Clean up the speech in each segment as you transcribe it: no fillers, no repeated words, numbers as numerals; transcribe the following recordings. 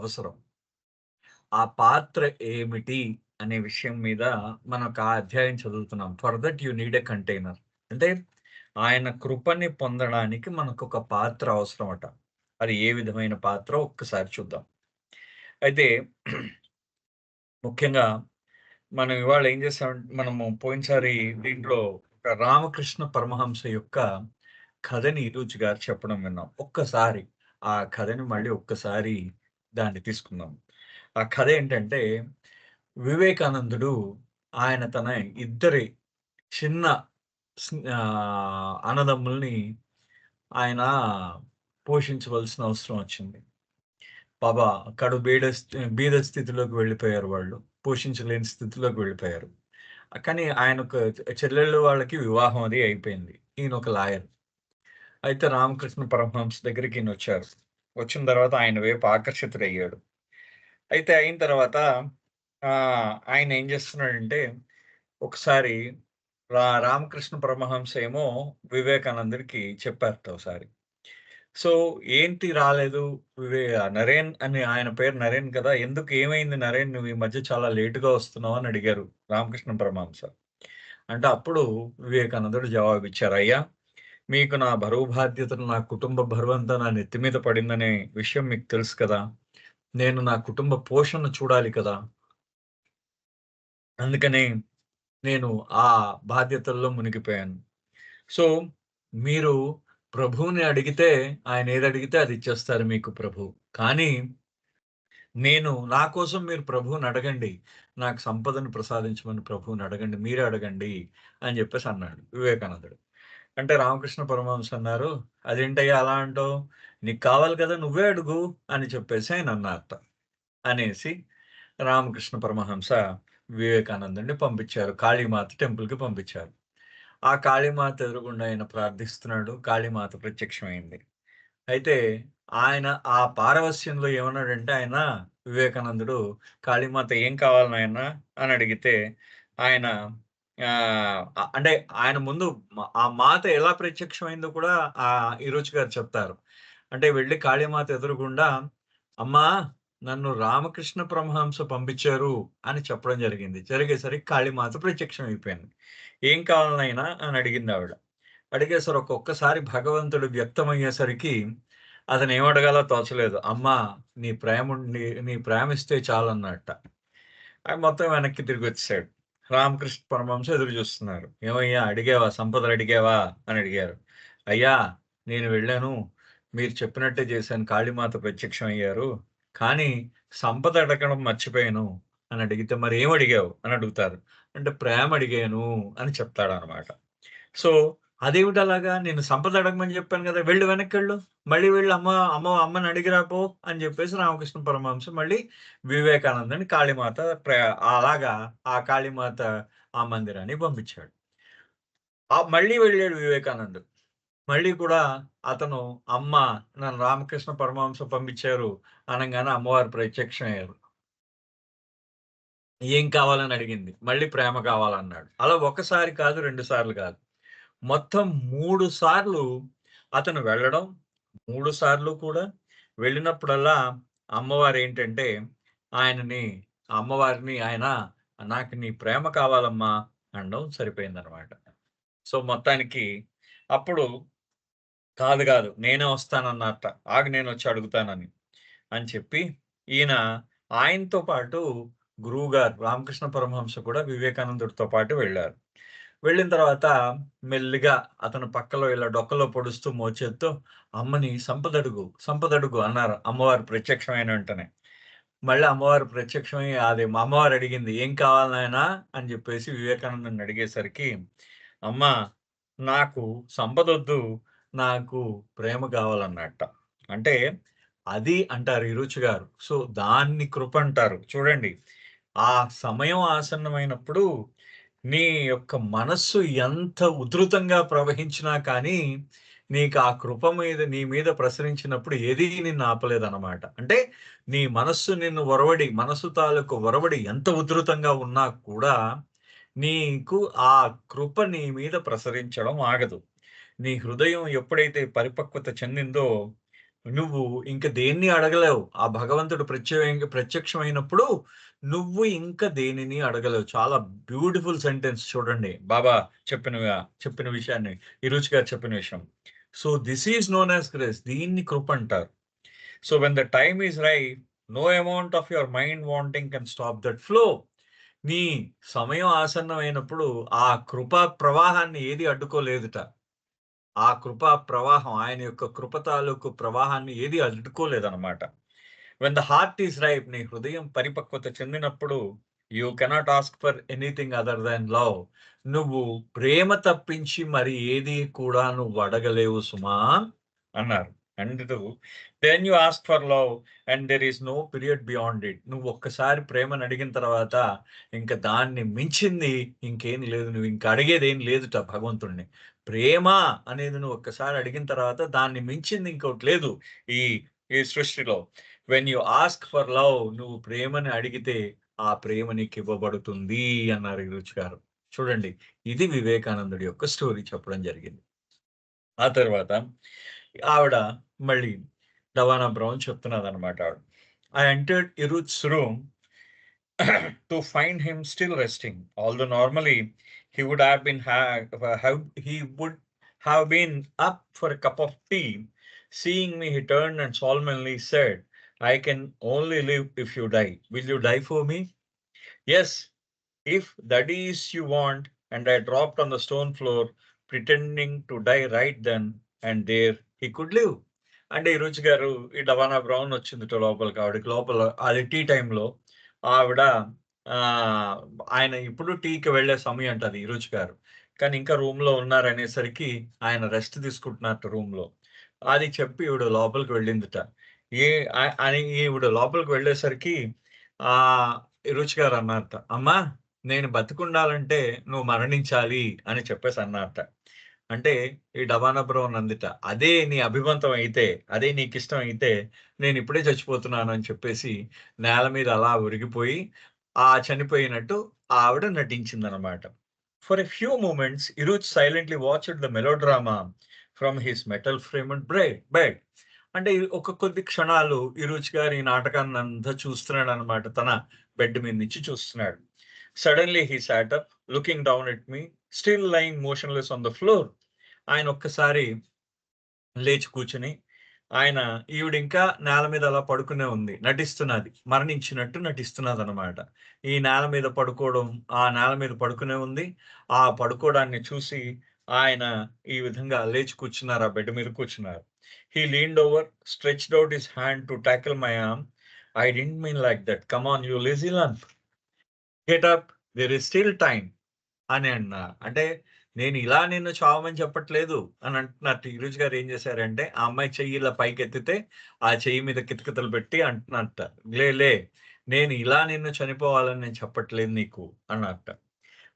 అవసరం. ఆ పాత్ర ఏమిటి అనే విషయం మీద మనం ఒక అధ్యాయం చదువుతున్నాం. For that you need a container. అంటే ఆయన కృపని పొందడానికి మనకొక పాత్ర అవసరమట. అది ఏ విధమైన పాత్రో ఒక్కసారి చూద్దాం. అయితే ముఖ్యంగా మనం ఇవాళ ఏం చేసామంటే మనము పోయినసారి దీంట్లో ఒక రామకృష్ణ పరమహంస యొక్క కథని ఈరోజు గారు చెప్పడం విన్నాం. ఒక్కసారి ఆ కథని మళ్ళీ ఒక్కసారి దాన్ని తీసుకుందాం. ఆ కథ ఏంటంటే వివేకానందుడు ఆయన తన ఇద్దరి చిన్న అన్నదమ్ముల్ని ఆయన పోషించవలసిన అవసరం వచ్చింది. పాపం బీద స్థితిలోకి వెళ్ళిపోయారు వాళ్ళు. పోషించలేని స్థితిలోకి వెళ్ళిపోయారు. కానీ ఆయనకు చెల్లెళ్ళు వాళ్ళకి వివాహం అది అయిపోయింది. ఈయనొక లాయర్. అయితే రామకృష్ణ పరమహంస దగ్గరికి ఈయనొచ్చారు. వచ్చిన తర్వాత ఆయన వైపు ఆకర్షితుడయ్యాడు. అయితే అయిన తర్వాత ఆయన ఏం చేస్తున్నాడంటే ఒకసారి రామకృష్ణ పరమహంస ఏమో వివేకానందుడికి చెప్పారట ఒకసారి. సో, ఏంటి రాలేదు నరేన్ అని ఆయన పేరు నరేన్ కదా! ఎందుకు ఏమైంది నరేన్ నువ్వు ఈ మధ్య చాలా లేట్‌గా వస్తున్నావు అని అడిగారు రామకృష్ణ పరమహంస. అంటే అప్పుడు వివేకానందుడు జవాబిచ్చారు. అయ్యా! మీకు నా బరువు బాధ్యతలు, నా కుటుంబ బరువంతా నా నెత్తి మీద పడిందనే విషయం మీకు తెలుసు కదా! నేను నా కుటుంబ పోషణ చూడాలి కదా! అందుకనే నేను ఆ బాధ్యతల్లో మునిగిపోయాను. సో, మీరు ప్రభువుని అడిగితే ఆయన ఏదడిగితే అది ఇచ్చేస్తారు మీకు ప్రభువు. కానీ నా కోసం మీరు ప్రభువుని అడగండి. నాకు సంపదను ప్రసాదించమని ప్రభువుని అడగండి. మీరే అడగండి అని జెప్పేసి అన్నాడు వివేకానందుడు. అంటే రామకృష్ణ పరమహంస అన్నారు, "అదేంటయ్యా అలా అంటావు? నీకు కావాలి కదా! నువ్వే అడుగు" అని చెప్పేసి ఆయన అన్నారట. అనేసి రామకృష్ణ పరమహంస వివేకానందుడిని పంపించారు. కాళీమాత టెంపుల్‌కి పంపించారు. ఆ కాళీమాత ఎదురుగుండా ఆయన ప్రార్థిస్తున్నాడు. కాళీమాత ప్రత్యక్షమైంది. అయితే ఆయన ఆ పారవస్యంలో ఏమన్నాడంటే ఆయన వివేకానందుడు కాళీమాత "ఏం కావాలి నాయనా" అని అడిగితే ఆయన అంటే ఆయన ముందు ఆ మాత ఎలా ప్రత్యక్షమైందో కూడా ఈరోజు గారు చెప్తారు. అంటే వెళ్లి కాళీమాత ఎదురుగుండా "అమ్మా నన్ను రామకృష్ణ పరమహంస పంపించారు" అని చెప్పడం జరిగింది. జరిగేసరికి కాళీమాత ప్రత్యక్షమైపోయింది. "ఏం కావాలి నాయనా" అని అడిగిందావిడ. అడిగేసరి ఒక్కొక్కసారి భగవంతుడు వ్యక్తమయ్యేసరికి అతనేమడగాలో తోచలేదు. "అమ్మా! నీ ప్రేమిస్తే చాలన్నట్ట." ఆయన మొత్తం వెనక్కి తిరిగొచ్చేసాడు. రామకృష్ణ పరమహంస ఎదురు చూస్తున్నారు. "ఏమయ్యా అడిగావా? సంపదలు అడిగావా?" అని అడిగారు. "అయ్యా! నేను వెళ్ళాను. మీరు చెప్పినట్టే చేశాను. కాళీమాత ప్రత్యక్షమయ్యారు. కానీ సంపద అడగడం మర్చిపోయాను" అని అడిగితే, "మరేమడిగావు?" అని అడుగుతారు. అంటే "ప్రేమ అడిగాను" అని చెప్తాడనమాట. సో, అదేమిటలాగా? నేను సంపద అడగమని జెప్పాను గదా! వెళ్ళు వెనక్కెళ్ళు. మళ్ళీ వెళ్లి అమ్మని అడిగిరా పో అని జెప్పేసి రామకృష్ణ పరమహంస మళ్ళీ వివేకానందని కాళీమాత అలాగా ఆ కాళీమాత ఆ మందిరానికి పంపించాడు. మళ్ళీ వెళ్ళాడు వివేకానందుడు. మళ్ళీ కూడా అతను అమ్మ నన్ను రామకృష్ణ పరమహంస పంపించారు అనంగానే అమ్మవారు ప్రత్యక్షమయ్యారు. ఏం కావాలని అడిగింది. మళ్ళీ ప్రేమ కావాలన్నాడు. అలా ఒకసారి కాదు, 2 సార్లు కాదు. మొత్తం 3 సార్లు అతను వెళ్ళడం, 3 సార్లు కూడా వెళ్ళినప్పుడల్లా అమ్మవారేంటంటే, ఆయనని అమ్మవారిని ఆయన "నాకు నీ ప్రేమ కావాలమ్మా" అనడం సరిపోయిందనమాట. సో, మొత్తానికి అప్పుడు కాదు నేనే వస్తానన్నట్ట. ఆగు నేనొచ్చి అడుగుతానని. అని చెప్పి ఈయన ఆయనతో పాటు గురువుగారు రామకృష్ణ పరమహంస కూడా వివేకానందుడితో పాటు వెళ్లారు. వెళ్ళిన తర్వాత మెల్లిగా అతను పక్కలో ఇలా డొక్కలో పొడుస్తూ మోచేత్తో అమ్మని సంపదడుగు అన్నారు. అమ్మవారు ప్రత్యక్షమైన వెంటనే. మళ్ళీ అమ్మవారు ప్రత్యక్షమై మా అమ్మవారు అడిగింది, "ఏం కావాలి నాయనా?" అని చెప్పేసి వివేకానందుడిని అడిగేసరికి, "అమ్మా నాకు సంపదొద్దు, నాకు ప్రేమ కావాలన్నట్ట." అంటే అది అంటారు ఇరుచి గారు. సో, దాన్ని కృపంటారు. చూడండి, ఆ సమయం ఆసన్నమైనప్పుడు నీ యొక్క మనస్సు ఎంత ఉధృతంగా ప్రవహించినా కానీ, నీకు ఆ కృప మీద నీ మీద ప్రసరించినప్పుడు ఏదీ నిన్ను ఆపలేదనమాట. అంటే నీ మనస్సు నిన్ను మనసు తాలూకు ఒరవడి ఎంత ఉధృతంగా ఉన్నా కూడా, నీకు ఆ కృప నీ మీద ప్రసరించడం ఆగదు. నీ హృదయం ఎప్పుడైతే పరిపక్వత చెందిందో, నువ్వు ఇంక దేన్ని అడగలేవు. ఆ భగవంతుడు ప్రత్యక్షమైనప్పుడు నువ్వు ఇంక దేనిని అడగలేవు. చాలా బ్యూటిఫుల్ సెంటెన్స్ చూడండి. బాబా చెప్పిన విషయాన్ని, ఇరుచి గారు చెప్పిన విషయం. So, this is known as grace. దీన్ని కృప అంటారు. So, when the time is right, no amount of your mind wanting can stop that flow. నీ సమయం ఆసన్నమైనప్పుడు ఆ కృపా ప్రవాహాన్ని ఏది అడ్డుకోలేదుట. ఆ కృపా ప్రవాహం, ఆయన యొక్క కృప తాలూకు ప్రవాహాన్ని ఏది అడ్డుకోలేదనమాట. When the heart is ripe, నీ హృదయం పరిపక్వత చెందినప్పుడు, you cannot ask for anything other than love. నువ్వు ప్రేమ తప్పించి మరి ఏది కూడా నువ్వు అడగలేవు సుమా అన్నారు. And then you ask for love and there is no period beyond it. నువ్వు ఒక్కసారి ప్రేమను అడిగిన తర్వాత ఇంక దాన్ని మించింది ఇంకేం లేదు. నువ్వు ఇంక అడిగేది ఏం లేదుట భగవంతుణ్ణి. ప్రేమ అనేది నువ్వు ఒక్కసారి అడిగిన తర్వాత దాన్ని మించింది ఇంకోటి లేదు ఈ ఈ సృష్టిలో. When you ask for love, నువ్వు ప్రేమని అడిగితే ఆ ప్రేమ నీకు ఇవ్వబడుతుంది అన్నారు ఈ రుచి గారు. చూడండి, ఇది వివేకానందుడి యొక్క స్టోరీ చెప్పడం జరిగింది. ఆ తర్వాత ఆవిడ మళ్ళీ రవాణా బ్రౌన్ చెప్తున్నదనమాట ఆవిడ. I entered Eruch's room to find him still resting. Although normally he would have been he would have been up for a cup of tea. Seeing me, he turned and solemnly said, "I can only live if you die. Will you die for me?" "Yes, if that is you want." And I dropped on the stone floor, pretending to die right then and there. He could live. అంటే ఈ రుచి గారు, ఈ డవానా brown వచ్చిందిట లోపలికి. ఆవిడకి లోపల అది tea టైంలో ఆవిడ ఆయన ఇప్పుడు టీకి వెళ్ళే సమయం అంట అది ఈ రుచి గారు. కానీ ఇంకా రూమ్‌లో ఉన్నారనేసరికి ఆయన రెస్ట్ తీసుకుంటున్నారట రూమ్‌లో. అది చెప్పి ఈవిడ లోపలికి వెళ్ళిందిట. ఏ అని ఈవిడ లోపలికి వెళ్ళేసరికి ఈ రుచి గారు అన్నారట, "అమ్మా, నేను బతికుండాలంటే నువ్వు మరణించాలి" అని చెప్పేసి అన్నారట. అంటే ఈ డవానా బ్రౌన్ అందిట, "అదే నీ అభిమంతం అయితే, అదే నీకిష్టం అయితే నేనిప్పుడే చచ్చిపోతున్నాను" అని చెప్పేసి నేల మీద అలా ఒరిగిపోయి చనిపోయినట్టు ఆవిడ నటించిందనమాట. For a few moments Eruch silently watched the melodrama from his metal framed bed. అంటే ఒక కొద్ది క్షణాలు ఇరుచ్ గారు ఈ నాటకాన్నంతా చూస్తున్నాడనమాట. తన బెడ్ మీద నుంచి చూస్తున్నాడు. Suddenly he sat up, looking down at me, still lying motionless on the floor. ఆయన ఒక్కసారి లేచి కూర్చొని, ఆయన ఈవిడింకా నేల మీద అలా పడుకునే ఉంది. నటిస్తున్నది. మరణించినట్టు నటిస్తున్నదనమాట. ఈ నేల మీద పడుకోవడం, ఆ నేల మీద పడుకునే ఉంది. ఆ పడుకోవడాన్ని చూసి ఆయన ఈ విధంగా లేచి కూర్చున్నారు. ఆ బెడ్ మీద కూర్చున్నారు. He leaned over, stretched out his hand to tackle my arm. I didn't mean like that. Come on you lazy lump. Get up. There is still time అని అన్నారు. అంటే నేను ఇలా నిన్ను చావమని చెప్పట్లేదు అని అంటున్నారు. ధీరజ్ గారు ఏం చేశారంటే, ఆ అమ్మాయి చెయ్యి ఇలా పైకెత్తితే, ఆ చెయ్యి మీద కితకితలు పెట్టి అంటున్నట్ట, లే నేను ఇలా నిన్ను చనిపోవాలని నేను చెప్పట్లేదు నీకు అన్నట్ట.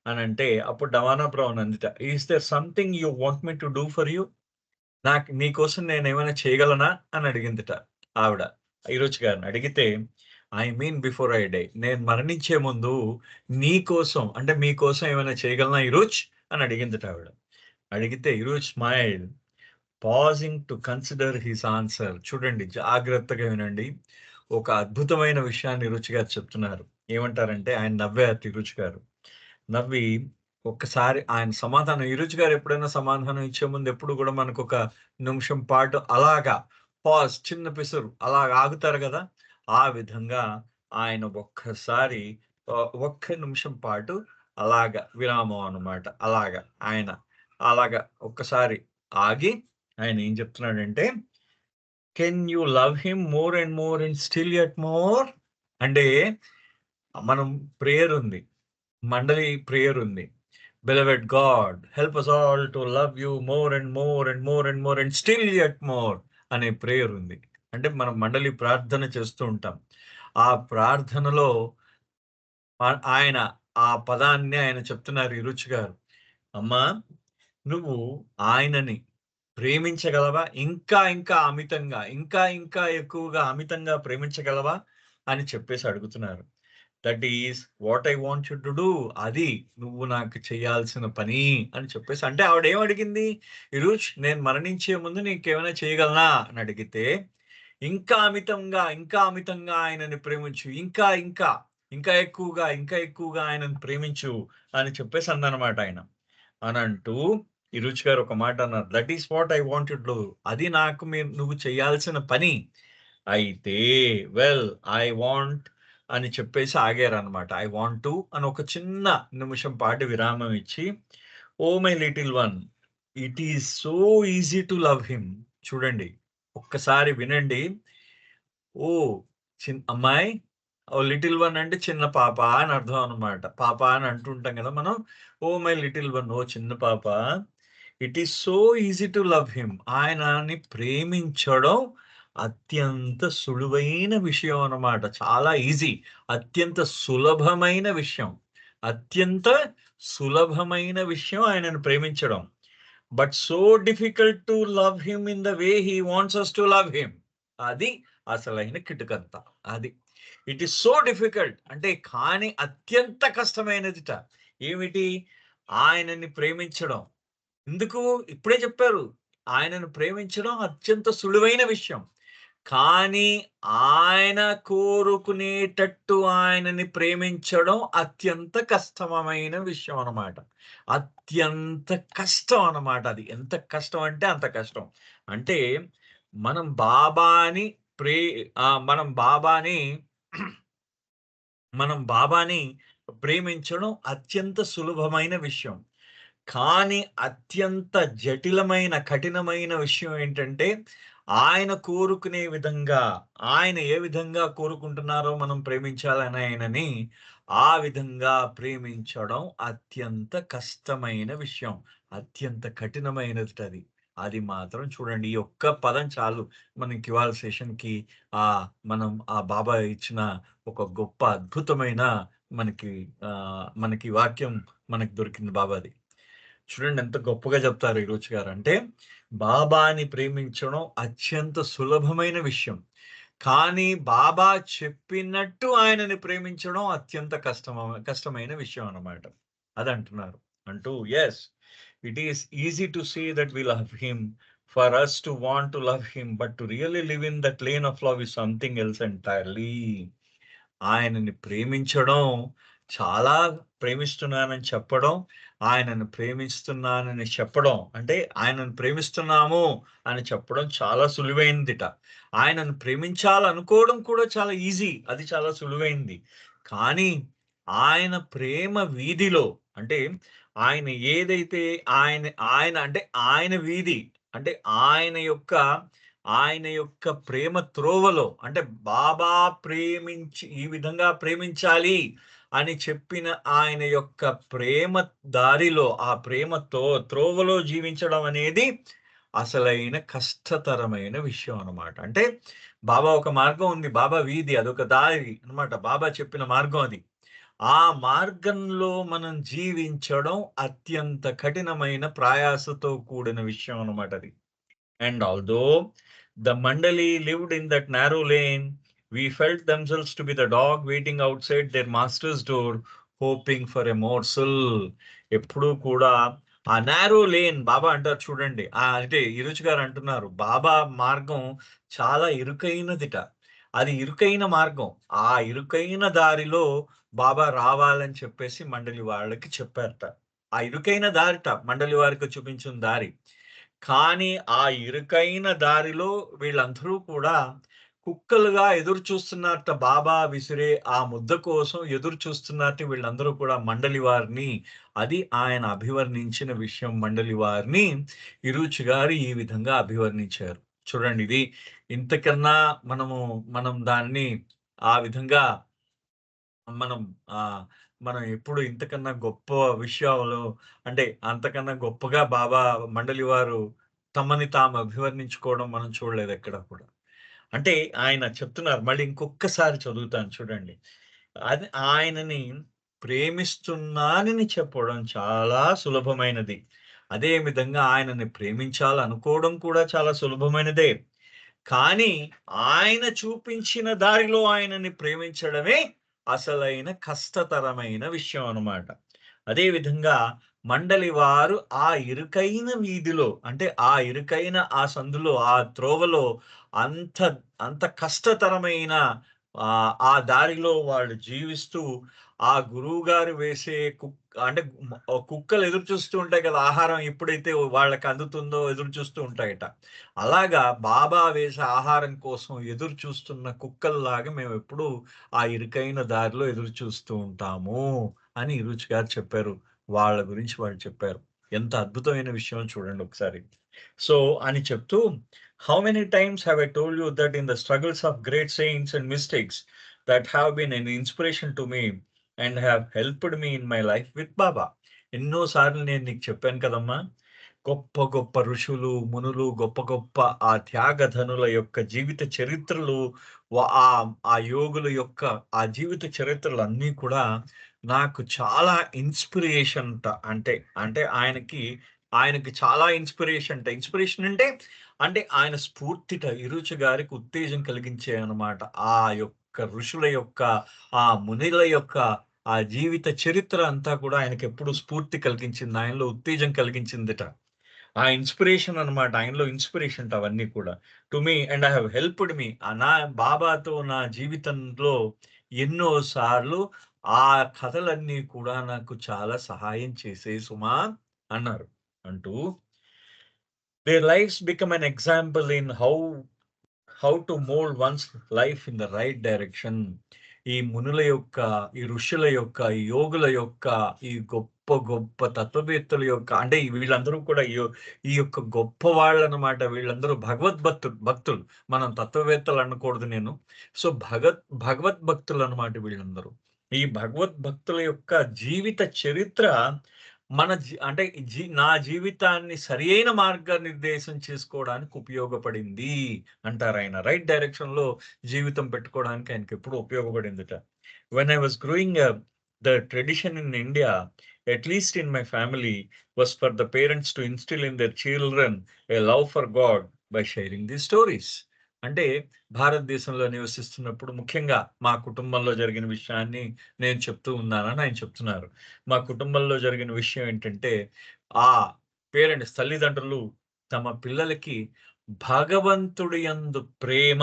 అనంటే అప్పుడు డవానా బ్రౌన్ అందిట, "is there something you want me to do for you?" నీకోసం నేనేమైనా చేయగలనా అని అడిగిందిట ఆవిడ. ఈరోజు గారిని అడిగితే, I mean before I die, నేను మరణించే ముందు నీ కోసం అంటే మీకోసం ఏమైనా చేయగలనా ఈరోజ్ అని అడిగిందిట ఆవిడ. అడిగితే Eruch smile, pausing to consider his answer. చూడండి, జాగ్రత్తగా వినండి. ఒక అద్భుతమైన విషయాన్ని రుచి గారు చెప్తున్నారు. ఏమంటారంటే, ఆయన నవ్వారు రుచి గారు. నవ్వి ఒక్కసారి ఆయన సమాధానం, ఈరోజు గారు ఎప్పుడైనా సమాధానం ఇచ్చే ముందు ఎప్పుడు కూడా మనకొక నిమిషం పాటు అలాగా చిన్న పిసరు అలాగ ఆగుతారు గదా! ఆ విధంగా ఆయన ఒక్కసారి ఒక్క నిమిషం పాటు అలాగా విరామం అన్నమాట. ఆయన అలాగా ఒక్కసారి ఆగి ఆయన ఏం చెప్తున్నాడంటే, can you love him more and more and still yet more? అంటే మనం ప్రేయర్ ఉంది. మండలి ప్రేయర్ ఉంది. Beloved God, help us all to love you more and more and more and more and still yet more అనే prayer ఉంది. అంటే మనం మండలి ప్రార్థన చేస్తూ ఉంటాం. ఆ ప్రార్థనలో ఆయన ఆ పదాన్ని ఆయన చెప్తున్నారు ఈ రుచి గారు. అమ్మా, నువ్వు ఆయనని ప్రేమించగలవా? ఇంకా ఇంకా అమితంగా, ఇంకా ఇంకా ఎక్కువగా అమితంగా ప్రేమించగలవా? అని చెప్పేసి అడుగుతున్నారు. That is what I want you to do. అది నువ్వు నాకు చేయాల్సిన పని అని చెప్పేసి, అంటే ఆవిడ ఏం అడిగింది? ఇరుష్, నేను మరణించే ముందు నీకేమైనా చేయగలనా అని అడిగితే, ఇంకా అమితంగా, ఇంకా అమితంగా ఆయనని ప్రేమించు. ఇంకా, ఇంకా, ఇంకా ఎక్కువగా, ఇంకా ఎక్కువగా ఆయనను ప్రేమించు అని చెప్పేసి అన్నానమాట ఆయన. అనంటూ ఈ రుచి గారు ఒక మాట అన్నారు. That is what I want to do. అది నాకు నువ్వు చేయాల్సిన పని. అయితే వెల్ ఐ వాంట్ అని చెప్పేసి ఆగారనమాట. ఐ వాంట్ టు అని ఒక చిన్న నిమిషం పాటు విరామం ఇచ్చి, oh my little one it is so easy to love him. చూడండి, ఒక్కసారి వినండి. ఓహ్! అమ్మాయి, ఓహ్! లిటిల్ వన్ అంటే చిన్న పాప అని అర్థం అన్నమాట. పాప అని అంటుంటాం గదా మనం. ఓహ్! మై లిటిల్ వన్, ఓ చిన్న పాప. It is so easy to love him. ఆయనని ప్రేమించడం అత్యంత సులువైన విషయం అన్నమాట. చాలా ఈజీ. అత్యంత సులభమైన విషయం. అత్యంత సులభమైన విషయం ఆయనను ప్రేమించడం. But so difficult to love him in the way he wants us to love him. అది అసలైన కిటుకంత. అది. ఇట్ ఈస్ సో డిఫికల్ట్ అంటే కానీ అత్యంత కష్టమైనదిట. ఏమిటి? ఆయనని ప్రేమించడం. ఎందుకు? ఇప్పుడే చెప్పారు. ఆయనను ప్రేమించడం అత్యంత సులువైన విషయం. కానీ ఆయన కోరుకునేటట్టు ఆయనని ప్రేమించడం అత్యంత కష్టమైన విషయం అన్నమాట. అత్యంత కష్టం అన్నమాట అది. ఎంత కష్టం అంటే అంత కష్టం. అంటే మనం బాబాని ప్రే మనం బాబాని మనం బాబాని ప్రేమించడం అత్యంత సులభమైన విషయం. కానీ అత్యంత జటిలమైన, కఠినమైన విషయం ఏంటంటే, ఆయన కోరుకునే విధంగా, ఆయన ఏ విధంగా కోరుకుంటున్నారో మనం ప్రేమించాలని ఆయనని, ఆ విధంగా ప్రేమించడం అత్యంత కష్టమైన విషయం. అత్యంత కఠినమైనదది. అది మాత్రం చూడండి. ఈ ఒక్క పదం చాలు మనకి ఇవాళ సెషన్‌కి మనం ఆ బాబా ఇచ్చిన ఒక గొప్ప అద్భుతమైన మనకి వాక్యం మనకు దొరికింది బాబాది. చూడండి ఎంత గొప్పగా చెప్తారు ఈ రుచి గారు. అంటే బాబాని ప్రేమించడం అత్యంత సులభమైన విషయం. కానీ బాబా చెప్పినట్టు ఆయనని ప్రేమించడం అత్యంత కష్టమైన విషయం అన్నమాట. అదంటున్నారు. అంటూ yes, it is easy to see that we love him. For us to want to love him. But to really live in that lane of love is something else entirely. ఆయనని ప్రేమించడం, చాలా ప్రేమిస్తున్నానని చెప్పడం, ఆయనను ప్రేమిస్తున్నానని చెప్పడం, అంటే ఆయనను ప్రేమిస్తున్నాము అని చెప్పడం చాలా సులువైందిట. ఆయనను ప్రేమించాలనుకోవడం కూడా చాలా ఈజీ. అది చాలా సులువైంది. కానీ ఆయన ప్రేమ వీధిలో అంటే ఆయన ఏదైతే ఆయన ఆయన అంటే ఆయన వీధి అంటే ఆయన యొక్క ఆయన యొక్క ప్రేమ త్రోవలో అంటే బాబా ప్రేమించి ఈ విధంగా ప్రేమించాలి అని చెప్పిన ఆయన యొక్క ప్రేమ దారిలో ఆ ప్రేమతో త్రోవలో జీవించడం అనేది అసలైన కష్టతరమైన విషయం అన్నమాట. అంటే బాబా ఒక మార్గం ఉంది. బాబా వీధి అదొక దారి అన్నమాట. బాబా చెప్పిన మార్గం అది. ఆ మార్గంలో మనం జీవించడం అత్యంత కఠినమైన ప్రయాసతో కూడిన విషయం అన్నమాట అది. And although the Mandali lived in that narrow lane, we felt themselves to be the dog waiting outside their master's door, hoping for a morsel. ఎప్పుడూ కూడా ఆ నారో లేన్ బాబా అంటారు చూడండి. అంటే ఇరుచి గారు అంటున్నారు. బాబా మార్గం చాలా ఇరుకైనదిట. అది ఇరుకైన మార్గం. ఆ ఇరుకైన దారిలో బాబా రావాలని చెప్పేసి మండలి వాళ్ళకి చెప్పారట. ఆ ఇరుకైన దారిట మండలి వారికి చూపించిన దారి. కానీ ఆ ఇరుకైన దారిలో వీళ్ళందరూ కూడా కుక్కలుగా ఎదురు చూస్తున్నట్ట బాబా విసిరే ఆ ముద్ద కోసం ఎదురు చూస్తున్నట్టు వీళ్ళందరూ కూడా మండలి వారిని అది ఆయన అభివర్ణించిన విషయం మండలి వారిని ఇరుచి గారు ఈ విధంగా అభివర్ణించారు. చూడండి ఇది ఇంతకన్నా మనం దాన్ని ఆ విధంగా మనం ఆహ్, మనం ఎప్పుడు ఇంతకన్నా గొప్ప విషయాలు అంటే అంతకన్నా గొప్పగా బాబా మండలి వారు తమని తాము అభివర్ణించుకోవడం మనం చూడలేదు ఎక్కడ కూడా. అంటే ఆయన చెప్తున్నారు మళ్ళీ ఇంకొక్కసారి చదువుతాను చూడండి. అది ఆయనని ప్రేమిస్తున్నానని చెప్పడం చాలా సులభమైనది. అదే విధంగా ఆయనని ప్రేమించాలనుకోవడం కూడా చాలా సులభమైనదే. కానీ ఆయన చూపించిన దారిలో ఆయనని ప్రేమించడమే అసలైన కష్టతరమైన విషయం అన్నమాట. అదే విధంగా మండలి వారు ఆ ఇరుకైన వీధిలో అంటే ఆ ఇరుకైన ఆ సందులో, ఆ త్రోవలో అంత అంత కష్టతరమైన ఆ దారిలో వాళ్ళు జీవిస్తూ ఆ గురువుగారు వేసే అంటే కుక్కలు ఎదురు చూస్తూ ఉంటాయి కదా! ఆహారం ఎప్పుడైతే వాళ్ళకి అందుతుందో ఎదురు చూస్తూ ఉంటాయట. అలాగా బాబా వేసే ఆహారం కోసం ఎదురు చూస్తున్న కుక్కల్లాగా మేమెప్పుడూ ఆ ఇరుకైన దారిలో ఎదురు చూస్తూ ఉంటాము అని రుచి గారు చెప్పారు. వాళ్ళ గురించి వాళ్ళు చెప్పారు. ఎంత అద్భుతమైన విషయం చూడండి ఒకసారి. సో, అని చెప్తూ how many times have I told you that in the struggles of great saints and mistakes that have been an inspiration to me and have helped me in my life with Baba. ఎన్నో సార్లు నేను నీకు చెప్పాను కదమ్మా! గొప్ప గొప్ప ఋషులు, మునులు, గొప్ప గొప్ప ఆ త్యాగధనుల యొక్క జీవిత చరిత్రలు ఆ యోగుల యొక్క ఆ జీవిత చరిత్రలన్నీ కూడా నాకు చాలా ఇన్‌స్పిరేషన్‌ట. అంటే, అంటే ఆయనకి చాలా ఇన్‌స్పిరేషన్‌ట. ఇన్‌స్పిరేషన్ అంటే, అంటే ఆయన స్ఫూర్తిట ఇరుచి గారికి ఉత్తేజం కలిగించాయనమాట. ఆ యొక్క ఋషుల యొక్క, ఆ మునిల యొక్క ఆ జీవిత చరిత్ర అంతా కూడా ఆయనకెప్పుడు స్ఫూర్తి కలిగించింది. ఆయనలో ఉత్తేజం కలిగించిందిట. ఆ ఇన్‌స్పిరేషన్ అన్నమాట. ఆయనలో ఇన్‌స్పిరేషన్‌ట అవన్నీ కూడా. To me and I have helped మీ. నా బాబాతో నా జీవితంలో ఎన్నో సార్లు ఆ కథలన్నీ కూడా నాకు చాలా సహాయం చేసాయి సుమా అన్నారు. అంటూ there lifes become an example in how to mould one's life in the right direction. ఈ మునుల యొక్క, ఈ ఋషుల యొక్క, ఈ యోగుల యొక్క, ఈ గొప్ప గొప్ప తత్వవేత్తల యొక్క అంటే వీళ్ళందరూ కూడా ఈ యొక్క గొప్ప వాళ్ళనమాట. వీళ్ళందరూ భక్తులు. మనం తత్వవేత్తలు అనకూడదు నేను. సో, భగవద్భక్తులనమాట వీళ్ళందరూ. ఈ భగవద్భక్తుల యొక్క జీవిత చరిత్ర మన అంటే నా జీవితాన్ని సరియైన మార్గనిర్దేశం చేసుకోవడానికి ఉపయోగపడింది అంటారాయన. రైట్ డైరెక్షన్‌లో జీవితం పెట్టుకోవడానికి ఆయనకెప్పుడూ ఉపయోగపడిందిట. When I was growing up, the tradition in India, at least in my family, was for the parents to instill in their children a love for God by sharing these stories. అంటే భారతదేశంలో నివసిస్తున్నప్పుడు ముఖ్యంగా మా కుటుంబంలో జరిగిన విషయాన్ని నేను చెప్తూ ఉన్నానని ఆయన చెప్తున్నారు. మా కుటుంబంలో జరిగిన విషయం ఏంటంటే, ఆ తల్లిదండ్రులు తమ పిల్లలకి భగవంతుడి యందు ప్రేమ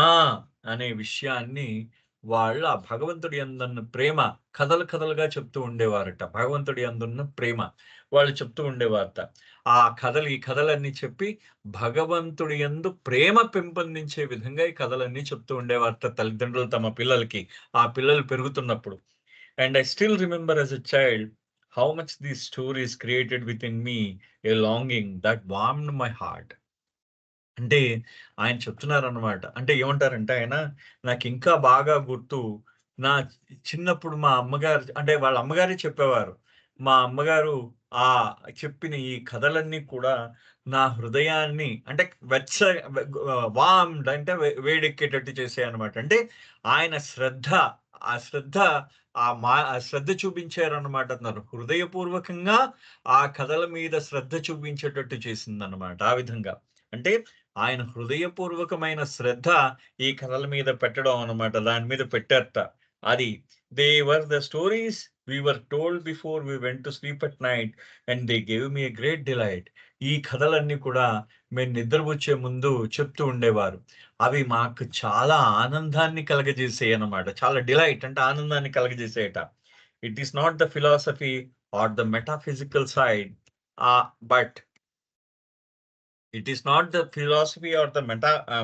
అనే విషయాన్ని వాళ్ళు ఆ భగవంతుడి యందున్న ప్రేమ కథలుగా చెప్తూ ఉండేవారట. భగవంతుడి యందున్న ప్రేమ వాళ్ళు చెప్తూ ఉండేవారట. ఈ కథలన్నీ చెప్పి భగవంతుడి యందు ప్రేమ పెంపొందించే విధంగా ఈ కథలన్నీ చెప్తూ ఉండేవారట తల్లిదండ్రులు తమ పిల్లలకి. ఆ పిల్లలు పెరుగుతున్నప్పుడు. And I still remember as a child how much these stories created within me a longing that warmed my heart. అంటే ఆయన చెప్తున్నారన్నమాట. అంటే ఏమంటారంటే ఆయన, నాకింకా బాగా గుర్తు నా చిన్నప్పుడు మా అమ్మగారు అంటే వాళ్ళ అమ్మగారే చెప్పేవారు. మా అమ్మగారు చెప్పిన ఈ కథలన్నీ కూడా నా హృదయాన్ని అంటే వెచ్చ వార్మ్డ్ అంటే వేడెక్కేటట్టు చేసాయన్నమాట. అంటే ఆయన శ్రద్ధ, ఆ శ్రద్ధ ఆ శ్రద్ధ చూపించారన్నమాట అన్నారు. హృదయపూర్వకంగా ఆ కథల మీద శ్రద్ధ చూపించేటట్టు చేసిందన్నమాట. ఆ విధంగా. అంటే ఆయన హృదయపూర్వకమైన శ్రద్ధ ఈ కథల మీద పెట్టడం అన్నమాట. దాని మీద పెట్టారట. అది they were the stories we were told before we went to sleep at night and they gave me a great delight. ఈ కథలన్నీ కూడా మేము నిద్రపుచ్చే ముందు చెప్తూ ఉండేవారు. అవి మాకు చాలా ఆనందాన్ని కలగజేసాయన్నమాట. చాలా డిలైట్ అంటే ఆనందాన్ని కలగజేసాయట. It is not the philosophy or the metaphysical side but it is not the philosophy or the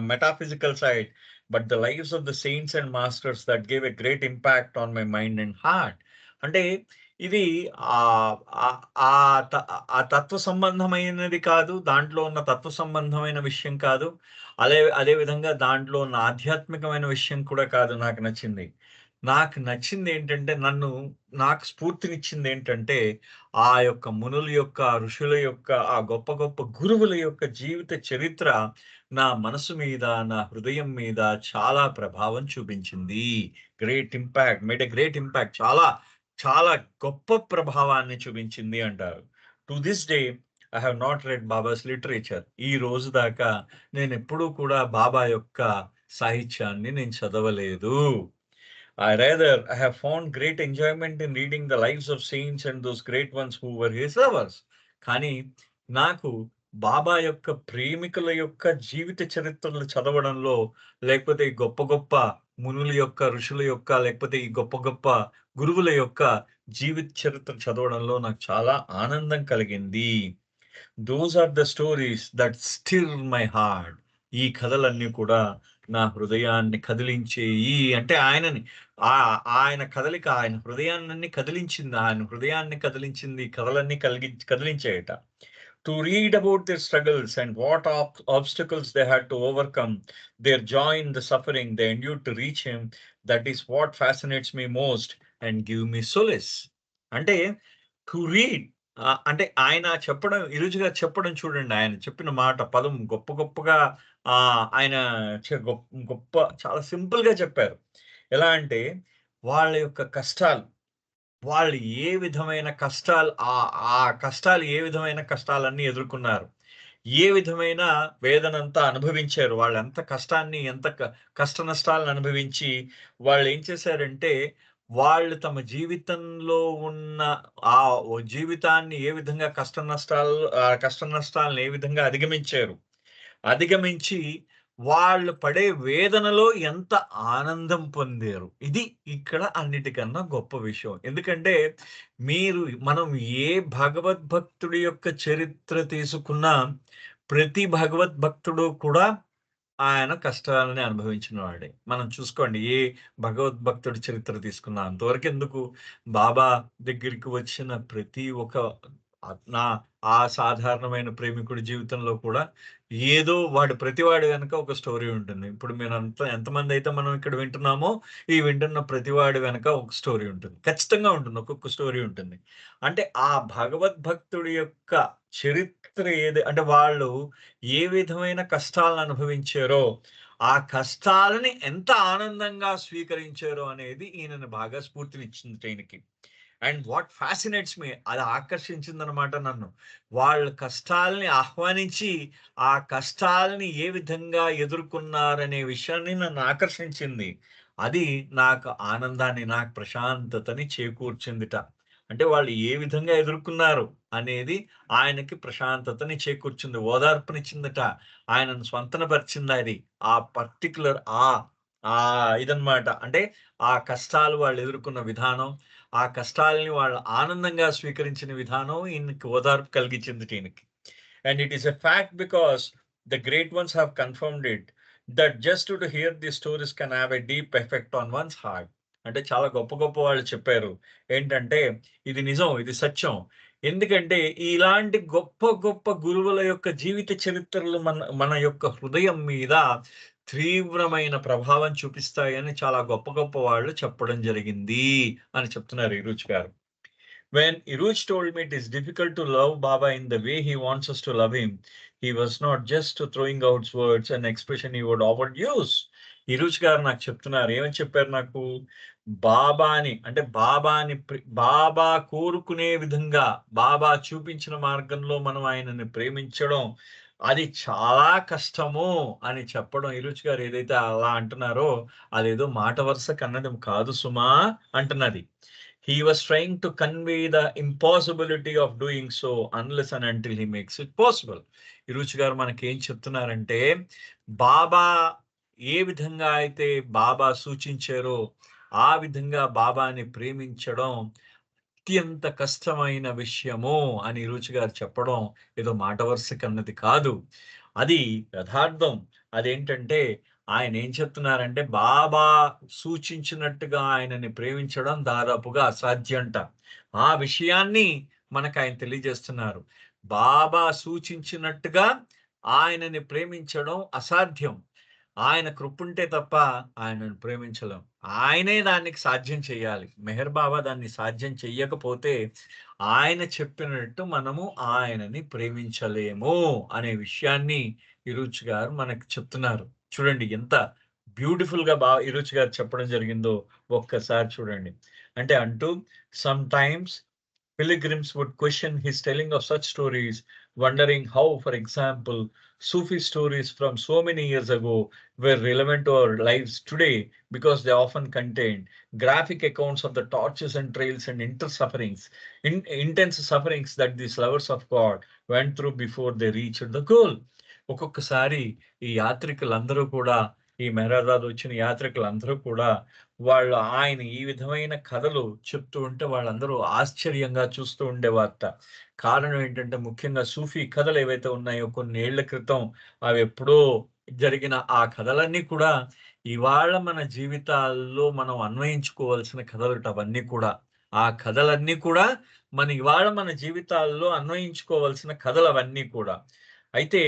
metaphysical side, but the lives of the saints and masters that gave a great impact on my mind and heart. అంటే ఇది ఆహ్, ఆహ్, ఆహ్, త ఆ తత్వ సంబంధమైనది కాదు. దాంట్లో ఉన్న తత్వ సంబంధమైన విషయం కాదు. అదే విధంగా దాంట్లో ఉన్న ఆధ్యాత్మికమైన విషయం కూడా కాదు నాకు నచ్చింది. నాకు నచ్చిందేంటంటే నాకు స్ఫూర్తినిచ్చిందేంటంటే ఆ యొక్క మునుల యొక్క, ఋషుల యొక్క, ఆ గొప్ప గొప్ప గురువుల యొక్క జీవిత చరిత్ర నా మనసు మీద, నా హృదయం మీద చాలా ప్రభావం చూపించింది. Made a great impact. చాలా, చాలా గొప్ప ప్రభావాన్ని చూపించింది అంటారు. To this day I have not red babas literature. ఈ రోజు దాకా నేనెప్పుడూ కూడా బాబా యొక్క సాహిత్యాన్ని నేను చదవలేదు. I have found great enjoyment in reading the lives of saints and those great ones who were his lovers. కానీ నాకు బాబా యొక్క ప్రేమికుల యొక్క జీవిత చరిత్రలు చదవడంలో, లేకపోతే ఈ గొప్ప గొప్ప మునుల యొక్క, ఋషుల యొక్క, లేకపోతే ఈ గొప్ప గొప్ప గురువుల యొక్క జీవిత చరిత్ర చదవడంలో నాకు చాలా ఆనందం కలిగింది. Those are the stories that stir my heart. ఈ కథలన్నీ కూడా నా హృదయాన్ని కదిలించేయి. అంటే ఆయన కదలిక ఆయన హృదయాన్ని కదిలించింది. ఆయన హృదయాన్ని కదిలించింది. కథలన్నీ కదిలించాయట. To read about their struggles and what obstacles they had to overcome, their joy in the suffering they endured to reach him, that is what fascinates me most and give me solace. అంటే to read, అంటే ఆయన చెప్పడం, ఇరుజుగా చెప్పడం చూడండి. ఆయన చెప్పిన మాట పదం గొప్ప గొప్పగా ఆయన గొప్ప చాలా సింపుల్ గా చెప్పారు. ఎలా అంటే వాళ్ళ యొక్క కష్టాలు, వాళ్ళు ఏ విధమైన కష్టాలు, ఆ కష్టాలు ఏ విధమైన కష్టాలన్నీ ఎదుర్కొన్నారు, ఏ విధమైన వేదనంతా అనుభవించారు, వాళ్ళు ఎంత కష్టాన్ని, ఎంత కష్ట నష్టాలను అనుభవించి వాళ్ళు ఏం చేశారంటే, వాళ్ళు తమ జీవితంలో ఉన్న ఆ జీవితాన్ని ఏ విధంగా కష్ట నష్టాలను ఏ విధంగా అధిగమించి వాళ్ళు పడే వేదనలో ఎంత ఆనందం పొందారు. ఇది ఇక్కడ అన్నిటికన్నా గొప్ప విషయం. ఎందుకంటే మనం ఏ భగవద్భక్తుడి యొక్క చరిత్ర తీసుకున్నా, ప్రతి భగవద్భక్తుడు కూడా ఆయన కష్టాలని అనుభవించిన వాడే. మనం చూసుకోండి, ఏ భగవద్భక్తుడి చరిత్ర తీసుకున్నా, అంతవరకు ఎందుకు, బాబా దగ్గరికి వచ్చిన ప్రతి ఒక్క ఆ సాధారణమైన ప్రేమికుడి జీవితంలో కూడా ఏదో ప్రతివాడి వెనక ఒక స్టోరీ ఉంటుంది. ఇప్పుడు ఎంతమంది అయితే మనం ఇక్కడ వింటున్నామో, ఈ వింటున్న ప్రతివాడి వెనక ఒక స్టోరీ ఉంటుంది. ఖచ్చితంగా ఉంటుంది. ఒక్కొక్క స్టోరీ ఉంటుంది. అంటే ఆ భగవద్భక్తుడి యొక్క చరిత్ర అంటే వాళ్ళు ఏ విధమైన కష్టాలను అనుభవించారో, ఆ కష్టాలని ఎంత ఆనందంగా స్వీకరించారో అనేది ఈయనని బాగా స్ఫూర్తినిచ్చింది ఈయనకి. అండ్ వాట్ ఫ్యాసినేట్స్ మీ, అది ఆకర్షించిందనమాట నన్ను. వాళ్ళ కష్టాలని ఆహ్వానించి ఆ కష్టాలని ఏ విధంగా ఎదుర్కొన్నారనే విషయాన్ని నన్ను ఆకర్షించింది. అది నాకు ఆనందాన్ని, నాకు ప్రశాంతతని చేకూర్చిందిట. అంటే వాళ్ళు ఏ విధంగా ఎదుర్కొన్నారు అనేది ఆయనకి ప్రశాంతతని చేకూర్చింది, ఓదార్పునిచ్చిందట, ఆయనను స్వంతనపరిచింది. అది ఆ పర్టికులర్ ఇదన్నమాట. అంటే ఆ కష్టాలు వాళ్ళు ఎదుర్కొన్న విధానం, ఆ కష్టాలని వాళ్ళు ఆనందంగా స్వీకరించిన విధానం ఈయనకి ఓదార్పు కలిగించింది ఈయనకి. And it is a fact because the great once have confirmed it that just to hear the stories can have a deep effect on once heart. అంటే చాలా గొప్ప గొప్ప వాళ్ళు చెప్పారు ఏంటంటే, ఇది నిజం, ఇది సత్యం. ఎందుకంటే ఇలాంటి గొప్ప గొప్ప గురువుల యొక్క జీవిత చరిత్రలు మన యొక్క హృదయం మీద తీవ్రమైన ప్రభావం చూపిస్తాయని చాలా గొప్ప గొప్ప వాళ్ళు చెప్పడం జరిగింది అని చెప్తున్నారు ఇరుజ్ గారు. When Iruj told me it is difficult to love Baba in the way he wants us to love him, he was not just throwing out words and expression he would often use. ఇరుజ్ గారు నాకు చెప్తున్నారు, ఏమని చెప్పారు నాకు, బాబా కోరుకునే విధంగా, బాబా చూపించిన మార్గంలో మనం ఆయనని ప్రేమించడం అది చాలా కష్టము అని చెప్పడం. ఇరుజ్ గారు ఏదైతే అలా అంటున్నారో, అదేదో మాట వరుసకు అన్నది కాదు సుమా అంటున్నది. He was trying to convey the impossibility of doing so unless and until he makes it possible. ఇరుజ్ గారు మనకి ఏం చెప్తున్నారంటే, బాబా ఏ విధంగా అయితే బాబా సూచించారో ఆ విధంగా బాబాని ప్రేమించడం అత్యంత కష్టమైన విషయము అని ఇరుజ్ గారు చెప్పడం ఏదో మాట వరుసకి అన్నది కాదు, అది యథార్థం. అదేంటంటే ఆయన ఏం చెప్తున్నారంటే, బాబా సూచించినట్టుగా ఆయనని ప్రేమించడం దాదాపుగా అసాధ్యంట. ఆ విషయాన్ని మనకు ఆయన తెలియజేస్తున్నారు. బాబా సూచించినట్టుగా ఆయనని ప్రేమించడం అసాధ్యం. ఆయన కృపుంటే తప్ప ఆయనను ప్రేమించలేం. ఆయనే దానికి సాధ్యం చేయాలి. మెహర్ బాబా దాన్ని సాధ్యం చెయ్యకపోతే ఆయన చెప్పినట్టు మనము ఆయనని ప్రేమించలేము అనే విషయాన్ని ఇరుజ్ గారు మనకు చెప్తున్నారు. చూడండి ఎంత బ్యూటిఫుల్ గా ఇరుజ్ గారు చెప్పడం జరిగిందో ఒక్కసారి చూడండి. అంటే అంటూ, some times pilgrims would question his telling of such stories, wondering how, for example, Sufi stories from so many years ago were relevant to our lives today because they often contained graphic accounts of the tortures and trails and intense sufferings that these lovers of God went through before they reached the goal. ఒక్కొక్కసారి ఈ యాత్రికులందరూ కూడా, ఈ మెహరాబాద్ వచ్చిన యాత్రికులందరూ కూడా వాళ్ళు ఆయన ఈ విధమైన కథలు చెప్తూ ఉంటే వాళ్ళందరూ ఆశ్చర్యంగా చూస్తూ ఉండేవారట. కారణం ఏంటంటే ముఖ్యంగా సూఫీ కథలు ఏవైతే ఉన్నాయో కొన్ని ఏళ్ల క్రితం అవి ఎప్పుడో జరిగిన ఆ కథలన్నీ కూడా ఇవాళ మన జీవితాల్లో మనం అన్వయించుకోవాల్సిన కథలట అవన్నీ కూడా. ఆ కథలన్నీ కూడా ఇవాళ మన జీవితాల్లో అన్వయించుకోవాల్సిన కథలు అవన్నీ కూడా. అయితే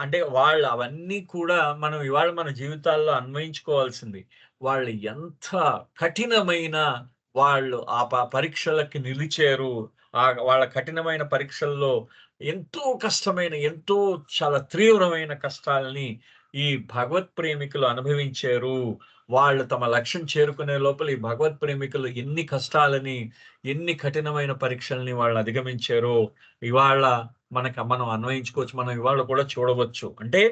అంటే వాళ్ళు అవన్నీ కూడా మనం ఇవాళ మన జీవితాల్లో అన్వయించుకోవాల్సింది. వాళ్ళు ఎంత కఠినమైన వాళ్ళు ఆ పరీక్షలకి నిలిచారు. వాళ్ళ కఠినమైన పరీక్షల్లో ఎంతో కష్టమైన, ఎంతో చాలా తీవ్రమైన కష్టాల్ని ఈ భగవత్ ప్రేమికులు అనుభవించారు. వాళ్ళు తమ లక్ష్యం చేరుకునే లోపల ఈ భగవత్ ప్రేమికులు ఎన్ని కష్టాలని, ఎన్ని కఠినమైన పరీక్షల్ని వాళ్ళు అధిగమించారో ఇవాళ మనం అన్వయించుకోవచ్చు. మనం ఇవాళ కూడా చూడవచ్చు. అంటే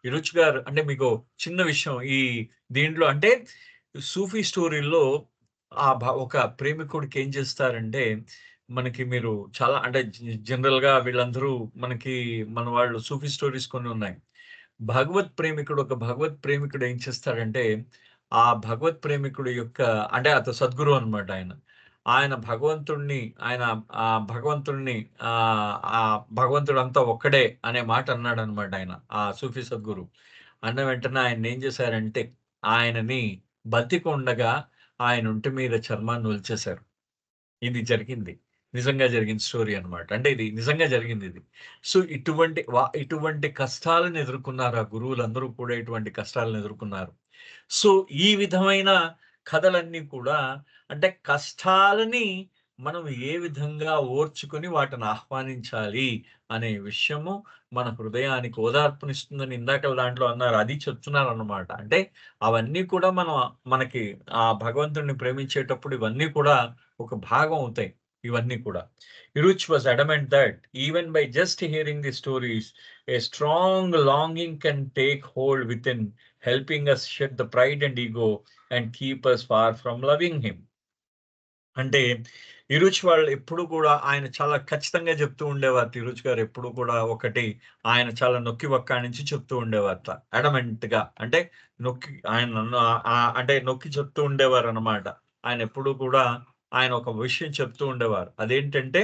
రుచి గారు అంటే మీకు చిన్న విషయం దీంట్లో అంటే సూఫీ స్టోరీల్లో ఒక ప్రేమికుడికి ఏం చేస్తారంటే మనకి మీరు చాలా అంటే జనరల్‌గా వీళ్ళందరూ మన వాళ్ళు సూఫీ స్టోరీస్ కొన్ని ఉన్నాయి. ఒక భగవత్ ప్రేమికుడు ఏం చేస్తాడంటే ఆ భగవత్ ప్రేమికుడి యొక్క అంటే అతను సద్గురు అన్నమాట ఆయన. ఆయన భగవంతుడిని ఆయన భగవంతుడిని భగవంతుడంతా ఒక్కడే అనే మాట అన్నాడన్నమాట ఆయన. ఆ సూఫీ సద్గురు. అన్న వెంటనే ఆయన్నేం చేశారంటే ఆయనని బతికుండగా ఆయన ఒంటి మీద చర్మాన్ని ఒలిచేశారు. ఇది జరిగింది. నిజంగా జరిగిన స్టోరీ అన్నమాట. అంటే ఇది నిజంగా జరిగిందిది. సో ఇటువంటి కష్టాలను ఎదుర్కొన్నారు. ఆ గురువులందరూ కూడా ఇటువంటి కష్టాలను ఎదుర్కొన్నారు. సో ఈ విధమైన కథలన్నీ కూడా అంటే కష్టాలని మనం ఏ విధంగా ఓర్చుకొని వాటిని ఆహ్వానించాలి అనే విషయము మన హృదయానికి ఓదార్పునిస్తుందని ఇందాకల దాంట్లో అన్నారు. అది చెప్తున్నారన్నమాట. అంటే అవన్నీ కూడా మనకి ఆ భగవంతుడిని ప్రేమించేటప్పుడు ఇవన్నీ కూడా ఒక భాగం అవుతాయి. ఇవన్నీ కూడా. Iruch was adamant that even by just hearing the stories, a strong longing can take hold within, helping us shed the pride and ego and keep us far from loving him. అంటే ఇరుచ్ వాళ్ళు ఎప్పుడు కూడా ఆయన చాలా ఖచ్చితంగా చెప్తూ ఉండేవారు. ఇరుచ్ గారు ఎప్పుడు కూడా ఆయన చాలా నొక్కి వక్కాణించి చెప్తూ ఉండేవారట. అడమెంట్‌గా అంటే అంటే నొక్కి చెప్తూ ఉండేవారన్నమాట. ఆయన ఎప్పుడు కూడా ఆయన ఒక విషయం చెప్తూ ఉండేవారు. అదేంటంటే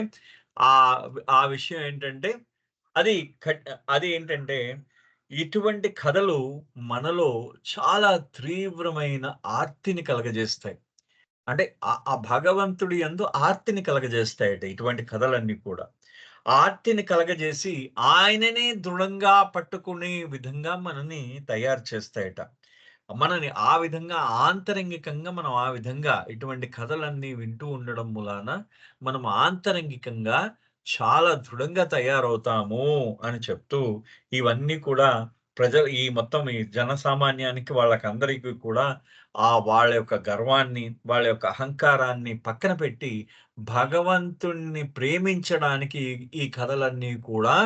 ఆ విషయం ఏంటంటే అది ఏంటంటే ఇటువంటి కథలు మనలో చాలా తీవ్రమైన ఆర్తిని కలగజేస్తాయి. అంటే ఆ భగవంతుడి యందు ఆర్తిని కలగజేస్తాయట ఇటువంటి కథలన్నీ కూడా. ఆర్తిని కలగజేసి ఆయననే దృఢంగా పట్టుకునే విధంగా మనని తయారు చేస్తాయట. మనని ఆ విధంగా ఆంతరంగికంగా మనం ఆ విధంగా ఇటువంటి కథలన్నీ వింటూ ఉండడం మూలాన మనం ఆంతరంగికంగా చాలా దృఢంగా తయారవుతాము అని చెప్తూ ఇవన్నీ కూడా ఈ మొత్తం ఈ జనసామాన్యానికి వాళ్ళకందరికీ కూడా వాళ్ళ యొక్క గర్వాన్ని, వాళ్ళ యొక్క అహంకారాన్ని పక్కన పెట్టి భగవంతుణ్ణి ప్రేమించడానికి ఈ కథలన్నీ కూడా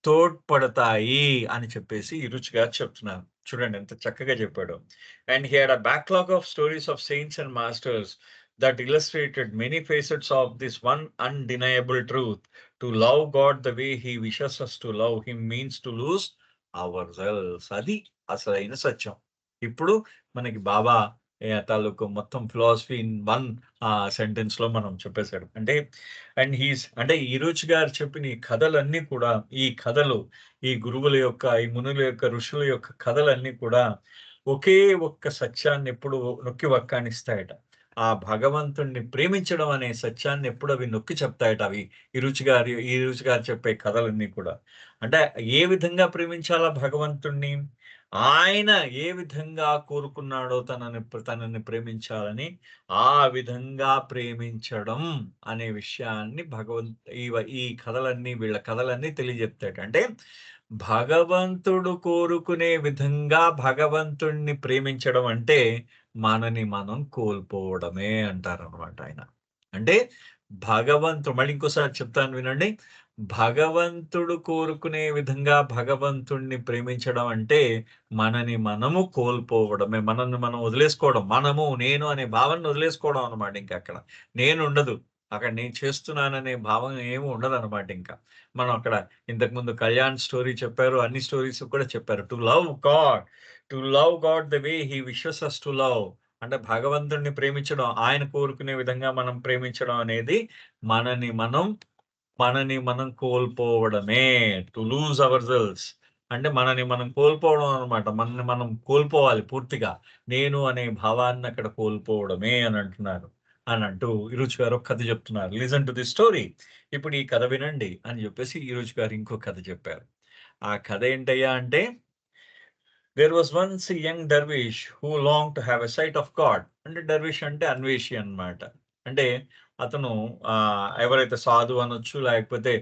తోడ్పడతాయి అని చెప్పేసి ఇరుచి గారు చెప్తున్నారు. చూడండి ఎంత చక్కగా చెప్పాడో. And he had a backlog of stories of saints and masters that illustrated many facets of this one undeniable truth. To love God the way he wishes us to love him means to lose ourselves. అది అసలైన సత్యం. ఇప్పుడు మనకి బాబా తాలూకు మొత్తం philosophy in one sentence లో మనం చెప్పేశాడు. అంటే ఈరోజు గారు చెప్పిన ఈ కథలన్నీ కూడా ఈ గురువుల యొక్క, ఈ మునుల యొక్క, ఋషుల యొక్క కథలన్నీ కూడా ఒకే ఒక్క సత్యాన్ని ఎప్పుడు నొక్కి వక్కాణిస్తాయట. ఆ భగవంతుణ్ణి ప్రేమించడం అనే సత్యాన్ని ఎప్పుడు అవి నొక్కి చెప్తాయట. అవి ఈ రుచి గారు చెప్పే కథలన్నీ కూడా. అంటే ఏ విధంగా ప్రేమించాలా భగవంతుణ్ణి, ఆయన ఏ విధంగా కోరుకున్నాడో తనని ప్రేమించాలని ఆ విధంగా ప్రేమించడం అనే విషయాన్ని వీళ్ళ కథలన్నీ తెలియజెప్తాడు. అంటే భగవంతుడు కోరుకునే విధంగా భగవంతుణ్ణి ప్రేమించడం అంటే మనని మనం కోల్పోవడమే అంటారనమాట ఆయన. అంటే మళ్ళీ ఇంకోసారి చెప్తాను వినండి. భగవంతుడు కోరుకునే విధంగా భగవంతుడిని ప్రేమించడం అంటే మనని మనము కోల్పోవడమే. మనల్ని మనం వదిలేసుకోవడం. నేను అనే భావనను వదిలేసుకోవడం అన్నమాట ఇంకక్కడ. నేనుండదు. అక్కడ నేను చేస్తున్నాననే భావం ఏమి ఉండదన్నమాట ఇంకా. మనం అక్కడ ఇంతకుముందు కళ్యాణ్ స్టోరీ చెప్పారు. అన్ని స్టోరీస్ కూడా చెప్పారు. To love God the way he wishes us to love. అంటే భగవంతుడిని ప్రేమించడం, ఆయన కోరుకునే విధంగా మనం ప్రేమించడం అనేది మనని మనం మనని మనం కోల్పోవడమే. టు లూజ్ అవర్ సెల్వ్స్ అంటే మనని మనం కోల్పోవడం అన్నమాట. మనని మనం కోల్పోవాలి పూర్తిగా. నేను అనే భావాన్ని అక్కడ కోల్పోవడమే అని అంటున్నారు. అని అంటూ ఈరోజు గారు ఒక కథ చెప్తున్నారు. Listen to the story. ఇప్పుడు ఈ కథ వినండి అని చెప్పేసి ఈరోజు గారు ఇంకో కథ చెప్పారు. ఆ కథ ఏంటయ్యా అంటే, there was once a young dervish who longed to have a sight of God. అంటే డర్విష్ అంటే అన్వేషి అన్నమాట. అంటే అతను ఎవరైతే సాధువు అనొచ్చు, లేకపోతే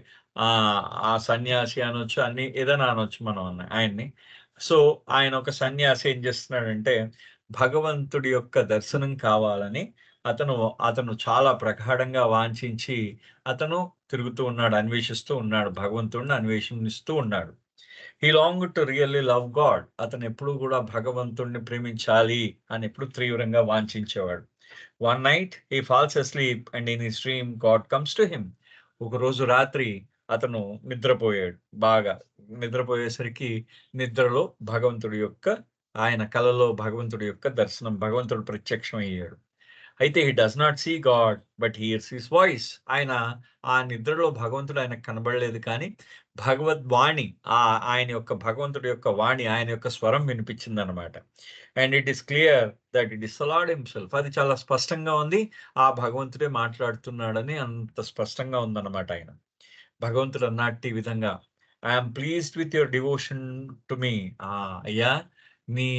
ఆ సన్యాసి అనొచ్చు, అన్ని ఏదైనా అనొచ్చు మనం ఆయన్ని. సో, ఆయన ఒక సన్యాసి ఏం చేస్తున్నాడంటే, భగవంతుడి యొక్క దర్శనం కావాలని అతను అతను చాలా ప్రగాఢంగా వాంఛించి అతను తిరుగుతూ ఉన్నాడు, అన్వేషిస్తూ ఉన్నాడు. భగవంతుడిని అన్వేషిస్తూ ఉన్నాడు. He longed to really love God. అతను ఎప్పుడూ కూడా భగవంతుడిని ప్రేమించాలి అని ఎప్పుడు తీవ్రంగా వాంఛించేవాడు. One night he falls asleep and in his dream God comes to him. ఒకరోజు రాత్రి అతను నిద్రపోయాడు. బాగా నిద్రపోయేసరికి నిద్రలో భగవంతుడి యొక్క ఆయన కలలో భగవంతుడి యొక్క దర్శనం, భగవంతుడు ప్రత్యక్షం అయ్యాడు. అయితే he does not see God but hears his voice. ఆయన ఆ నిద్రలో భగవంతుడు ఆయనకు కనబడలేదు కానీ భగవద్వాణి ఆయన యొక్క భగవంతుడి యొక్క వాణి, ఆయన యొక్క స్వరం వినిపించిందనమాట. And it is clear that it is the Lord himself. అది చాలా స్పష్టంగా ఉంది. ఆ భగవంతుడే మాట్లాడుతున్నాడని అంత స్పష్టంగా ఉందన్నమాట ఆయన. భగవంతుడు అన్నట్టు ఈ విధంగా, I am pleased with your devotion to me. అయ్యా, నీ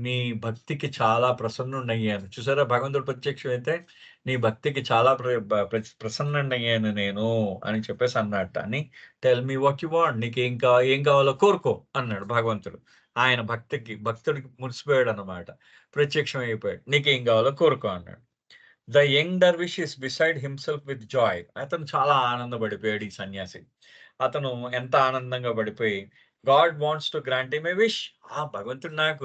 నీ భక్తికి చాలా ప్రసన్నుడయ్యాను. చూసారా, భగవంతుడు ప్రత్యక్షమైతే నీ భక్తికి చాలా ప్రసన్నుడయ్యాను నేను అని చెప్పేసి అన్నట్ట. అని tell me what you want. ఏం కావాలో కోరుకో అన్నాడు భగవంతుడు. ఆయన భక్తుడికి మురిసిపోయాడు అన్నమాట. ప్రత్యక్షం అయిపోయాడు. నీకేం కావాలో కోరుకో అన్నాడు. The young dervish is beside himself with joy. అతను చాలా ఆనందపడిపోయాడు ఈ సన్యాసి. అతను ఎంత ఆనందంగా పడిపోయి, God wants to grant him a wish. భగవంతుడు నాకు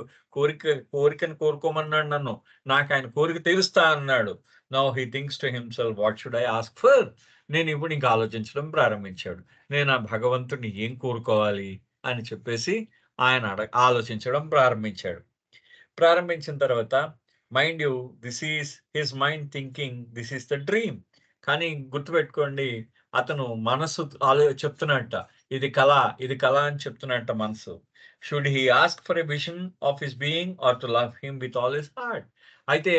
కోరికను కోరుకోమన్నాడు నన్ను. నాకు ఆయన కోరిక తీరుస్తా అన్నాడు. Now he thinks to himself, what should I ask for? నేను ఇప్పుడు ఇంకా ఆలోచించడం ప్రారంభించాడు. నేను ఆ భగవంతుడిని ఏం కోరుకోవాలి అని చెప్పేసి ఆయన ఆలోచించడం ప్రారంభించాడు. ప్రారంభించిన తర్వాత, mind you, this is his mind thinking this is the dream. కానీ గుర్తుపెట్టుకోండి, అతను మనసు చెప్తున్నట్ట ఇది కళ అని చెప్తున్నట్ట మనసు. Should he ask for a vision of his being or to love him with all his heart? అయితే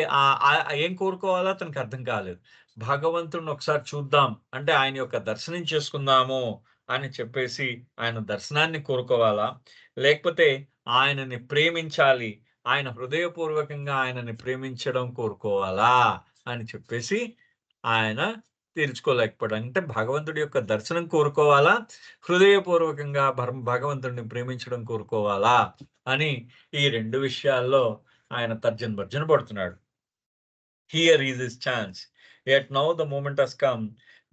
ఏం కోరుకోవాలో అతనికి అర్థం కాలేదు. భగవంతుడిని ఒకసారి చూద్దాం అంటే ఆయన యొక్క దర్శనం చేసుకుందాము అని చెప్పేసి ఆయన దర్శనాన్ని కోరుకోవాలా, లేకపోతే ఆయనని ప్రేమించాలి, ఆయన హృదయపూర్వకంగా ఆయనని ప్రేమించడం కోరుకోవాలా అని చెప్పేసి ఆయన తీర్చుకోలేకపోయాడు. అంటే భగవంతుడి యొక్క దర్శనం కోరుకోవాలా, హృదయపూర్వకంగా భగవంతుడిని ప్రేమించడం కోరుకోవాలా అని ఈ 2 విషయాల్లో ఆయన తర్జన భర్జన పడుతున్నాడు. Here is his chance. Yet now the moment has come.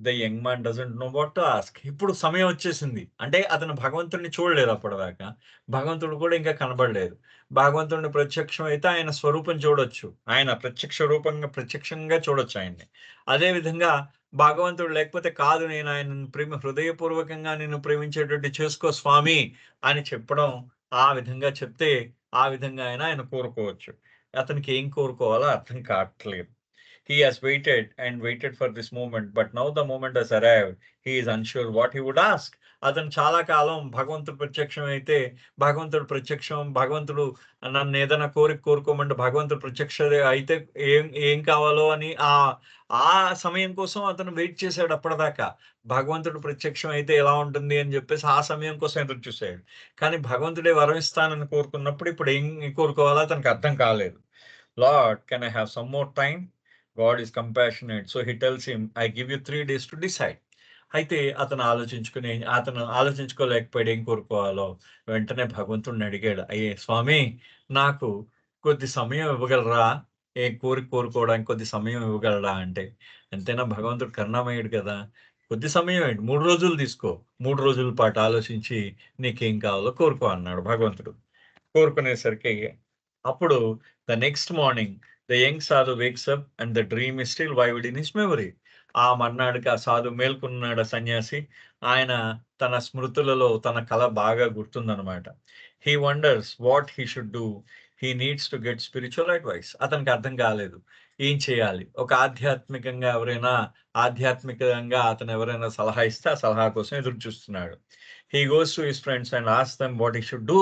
The young man doesn't know what to ask. ఇప్పుడు సమయం వచ్చేసింది. అంటే అతను భగవంతుడిని చూడలేదు అప్పటిదాకా. భగవంతుడు కూడా ఇంకా కనబడలేదు. భగవంతుడిని ప్రత్యక్షం అయితే ఆయన స్వరూపం చూడొచ్చు. ఆయన ప్రత్యక్షంగా చూడొచ్చు ఆయన్ని. అదే విధంగా భగవంతుడు లేకపోతే, కాదు నేను ఆయనను హృదయపూర్వకంగా నిన్ను ప్రేమించేటట్టు చేసుకో స్వామి అని చెప్పడం, ఆ విధంగా చెప్తే ఆ విధంగా ఆయన కోరుకోవచ్చు. అతనికి ఏం కోరుకోవాలో అర్థం కావట్లేదు. He has waited for this moment, but now the moment has arrived. He is unsure what he would ask. అతను చాలా కాలం భగవంతుడు భగవంతుడు నన్ను ఏదైనా కోరుకోమంటే భగవంతుడు అయితే ఏం కావాలో అని ఆ సమయం కోసం అతను వెయిట్ చేశాడు అప్పటిదాకా. భగవంతుడు ప్రత్యక్షం అయితే ఎలా ఉంటుంది అని చెప్పేసి ఆ సమయం కోసం ఎదురు చూసాడు. కానీ భగవంతుడే వరం ఇస్తానని కోరుకున్నప్పుడు ఇప్పుడు ఏం కోరుకోవాలో అతనికి అర్థం కాలేదు. Lord, can I have some more time? God is compassionate. So he tells him, I give you 3 days to decide. అయితే అతను ఆలోచించుకోలేకపోయాడు ఏం కోరుకోవాలో. వెంటనే భగవంతుడిని అడిగాడు, అయ్యే స్వామి, నాకు కొద్ది సమయం ఇవ్వగలరా? ఏ కోరిక కోరుకోవడానికి కొద్ది సమయం ఇవ్వగలడా అంటే, ఎంతైనా భగవంతుడు కరుణామయుడు కదా! కొద్ది సమయం ఏంటి 3 రోజులు తీసుకో. 3 రోజుల పాటు ఆలోచించి నీకేం కావాలో కోరుకో అన్నాడు భగవంతుడు. కోరుకునేసరికి అప్పుడు the next morning the young sadhu wakes up and the dream is still vivid in his memory. ఆ మర్నాడుకి ఆ సాధు మేల్కొన్నాడు ఆ సన్యాసి. ఆయన తన స్మృతులలో తన కల బాగా గుర్తుందనమాట. He wonders what he should do. He needs to get spiritual advice. అతనికి అర్థం కాలేదు. ఏం చేయాలి? ఒక ఆధ్యాత్మికంగా అతను ఎవరైనా సలహా ఇస్తే ఆ సలహా కోసం ఎదురు చూస్తున్నాడు. He goes to his friends and asks them what he should do.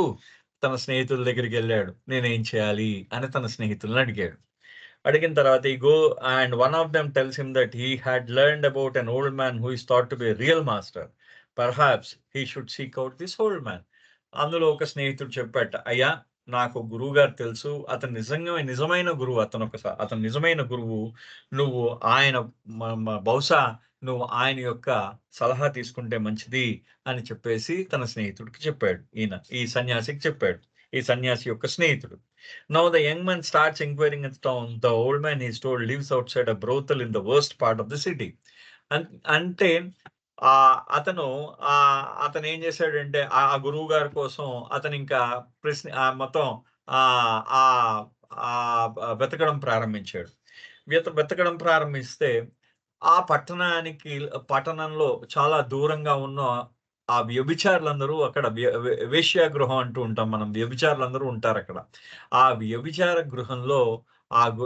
తన స్నేహితుల దగ్గరికెళ్ళాడు. నేనేం చేయాలి అని తన స్నేహితుల్ని అడిగాడు. అడిగిన తర్వాత ఈ go and one of them tells him that he had learned about an old man who is thought to be a real master. Perhaps he should seek out this old man. అందులో ఒక స్నేహితుడు చెప్పాట, అయ్యా నాకు గురువుగారు తెలుసు. అతను నిజమైన గురువు. అతను నిజమైన గురువు. నువ్వు ఆయన బహుశా నువ్వు ఆయన యొక్క సలహా తీసుకుంటే మంచిది అని చెప్పేసి తన స్నేహితుడికి చెప్పాడు. ఈ సన్యాసికి చెప్పాడు. ఈ సన్యాసి యొక్క స్నేహితుడు. Now the young man starts enquiring in the town. The old man is told lives outside a brothel in the worst part of the city. అంటే అతను అతనేం చేశాడంటే ఆ గురువు గారి కోసం అతనింకా మొత్తం ఆహ్, ఆహ్, వెతకడం ప్రారంభించాడు. వెతకడం ప్రారంభిస్తే ఆ పట్టణంలో చాలా దూరంగా ఉన్న ఆ వ్యభిచారులందరూ అక్కడ వేశ్యాగృహం అంటూ ఉంటాం మనం. వ్యభిచారులందరూ ఉంటారక్కడ. ఆ వ్యభిచార గృహంలో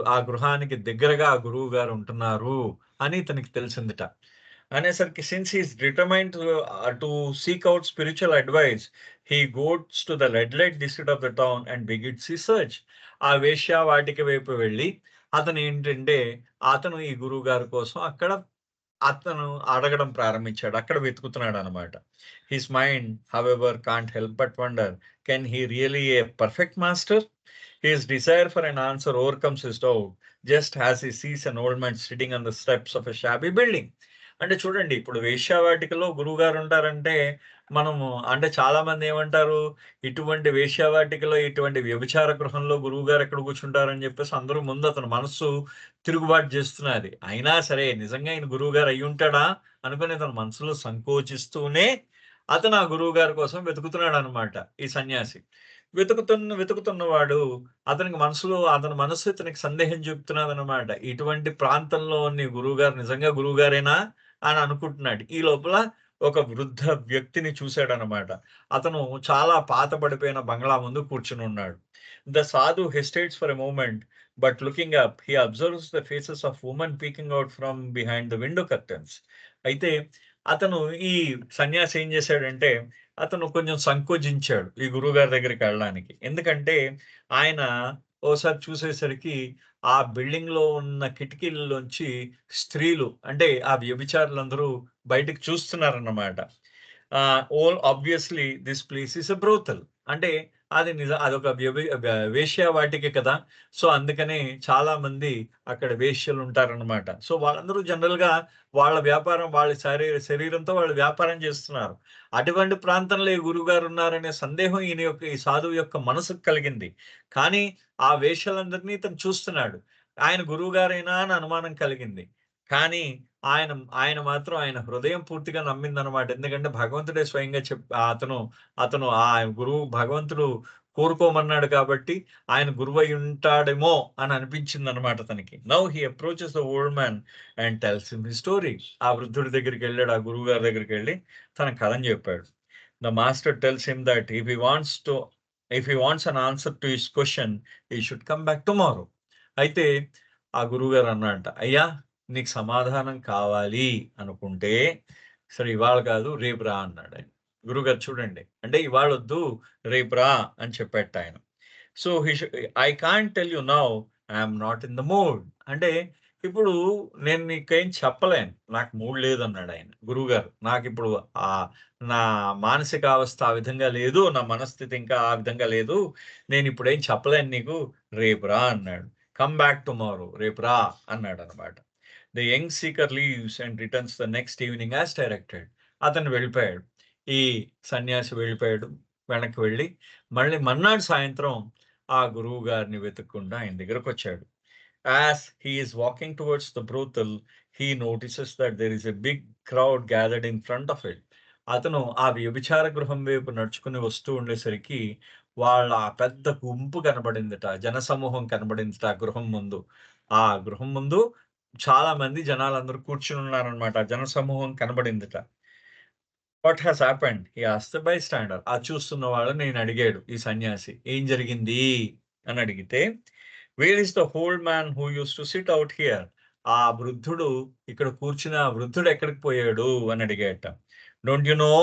ఆ గృహానికి దగ్గరగా ఆ గురువు గారు ఉంటున్నారు అని ఇతనికి తెలిసిందిట. అనేసరికి since he is determined to seek out spiritual advice, he goes to the red light district of the town and begins his search. ఆ వేశ్యావాటిక వైపు వెళ్లి అతనేంటంటే అతను ఈ గురువుగారి కోసం అతను అడగడం ప్రారంభించాడు. అక్కడ వెతుకుతున్నాడనమాట. His mind however can't help but wonder, can he really a perfect master? His desire for an answer overcomes his doubt, just as he sees an old man sitting on the steps of a shabby building. అంటే చూడండి, ఇప్పుడు వేశ్యావాటికలో గురువుగారు ఉంటారంటే, మనము అంటే చాలామంది ఏమంటారు, ఇటువంటి వేశ్యావాటికలో, ఇటువంటి వ్యభిచార గృహంలో గురువుగారు ఎక్కడ కూర్చుంటారని చెప్పేసి అందరూ ముందు అతని మనస్సు తిరుగుబాటు చేస్తున్నది. అయినా సరే నిజంగా ఈయన గురువుగారు అయ్యుంటాడా అనుకుని తన మనసులో సంకోచిస్తూనే అతను ఆ గురువుగారి కోసం వెతుకుతున్నాడనమాట ఈ సన్యాసి. వెతుకుతున్నవాడు అతని మనస్సు ఇతనికి సందేహం చెప్తున్నదనమాట. ఇటువంటి ప్రాంతంలోని గురువుగారు నిజంగా గురువుగారేనా అని అనుకుంటున్నాడు. ఈ లోపల ఒక వృద్ధ వ్యక్తిని చూసాడనమాట. అతను చాలా పాత పడిపోయిన బంగ్లా ముందు కూర్చునున్నాడు. The sadhu hesitates for a moment, but looking up he observes the faces of women peeking out from behind the window curtains. అయితే అతను ఈ సన్యాసి ఏం చేశాడంటే, అతను కొంచెం సంకోచించాడు ఈ గురువుగారి దగ్గరికెళ్ళడానికి. ఎందుకంటే, ఆయన ఓసారి చూసేసరికి ఆ బిల్డింగ్‌లో ఉన్న కిటికీలలోంచి స్త్రీలు అంటే ఆ వ్యభిచారులందరూ బయటికి చూస్తున్నారన్నమాట. Obviously this place is a brothel. అంటే అదొక వేశ్యావాటిక కదా! సో, అందుకనే చాలా మంది అక్కడ వేశ్యలుంటారనమాట. సో, వాళ్ళందరూ జనరల్‌గా వాళ్ళ వ్యాపారం వాళ్ళ శరీరంతో వాళ్ళు వ్యాపారం చేస్తున్నారు. అటువంటి ప్రాంతంలో ఈ గురువుగారున్నారనే సందేహం ఈ సాధువు యొక్క మనసుకు కలిగింది. కానీ ఆ వేశ్యలందరినీ ఇతను చూస్తున్నాడు. ఆయన గురువుగారేనా అని అనుమానం కలిగింది. కానీ ఆయన ఆయన మాత్రం ఆయన హృదయం పూర్తిగా నమ్మిందనమాట. ఎందుకంటే భగవంతుడే స్వయంగా అతను భగవంతుడు కోరుకోమన్నాడు కాబట్టి ఆయన గురువయ్యుంటాడేమో అని అనిపించిందనమాట తనకి. Now he approaches the old man and tells him his story. ఆ వృద్ధుడి దగ్గరికెళ్ళాడు. ఆ గురువుగారి దగ్గరికెళ్ళి తన కథను చెప్పాడు. The master tells him that if he wants an answer to his question he should come back tomorrow. అయితే ఆ గురువుగారు అన్నాడంట, "అయ్యా! నీకు సమాధానం కావాలి అనుకుంటే, సరే ఇవాళ కాదు రేపు రా" అన్నాడాయన. గురువుగారు చూడండి, అంటే ఇవాళొద్దు రేపు రా అని చెప్పేట్టాయన. So, I can't tell you now, I am not in the mood. అంటే ఇప్పుడు నేను నీకేం చెప్పలేను. నాకు మూడ్ లేదన్నాడాయన గురువుగారు. నాకిప్పుడు ఆహ్, నా మానసికావస్థ ఆ విధంగా లేదు. నా మనస్థితి ఇంకా ఆ విధంగా లేదు. నేనిప్పుడేం చెప్పలేను నీకు. రేపు రా అన్నాడు. Come back tomorrow. రేపు రా అన్నాడనమాట. The young seeker leaves and returns the next evening as directed. అతను వెళ్ళిపోయాడు. ఈ సన్యాసి వెళ్ళిపోయాడు. వెనక్కి వెళ్ళి మళ్ళీ మర్నాడు సాయంత్రం ఆ గురువు గారిని వెతుక్కుంటూ ఆయన దగ్గరకొచ్చాడు. As he is walking towards the brothel, he notices that there is a big crowd gathered in front of it. అతను ఆ వ్యభిచార గృహం వైపు నడుచుకుని వస్తూ ఉండేసరికి వాళ్ళ ఆ పెద్ద గుంపు కనబడిందట. జనసమూహం కనబడిందట ఆ గృహం ముందు. ఆ గృహం ముందు చాలా మంది జనాలందరూ కూర్చునున్నారనమాట. జనసమూహం కనబడిందట. What has happened? He asked the bystander. ఆ చూస్తున్నవాడు నేనడిగాడు ఈ సన్యాసి. ఏం జరిగింది అని అడిగితే, where is the old man who used to sit out here? ఆ వృద్ధుడు ఇక్కడ కూర్చున్న ఆ వృద్ధుడు ఎక్కడికి పోయాడు అని అడిగాడట. Don't you know?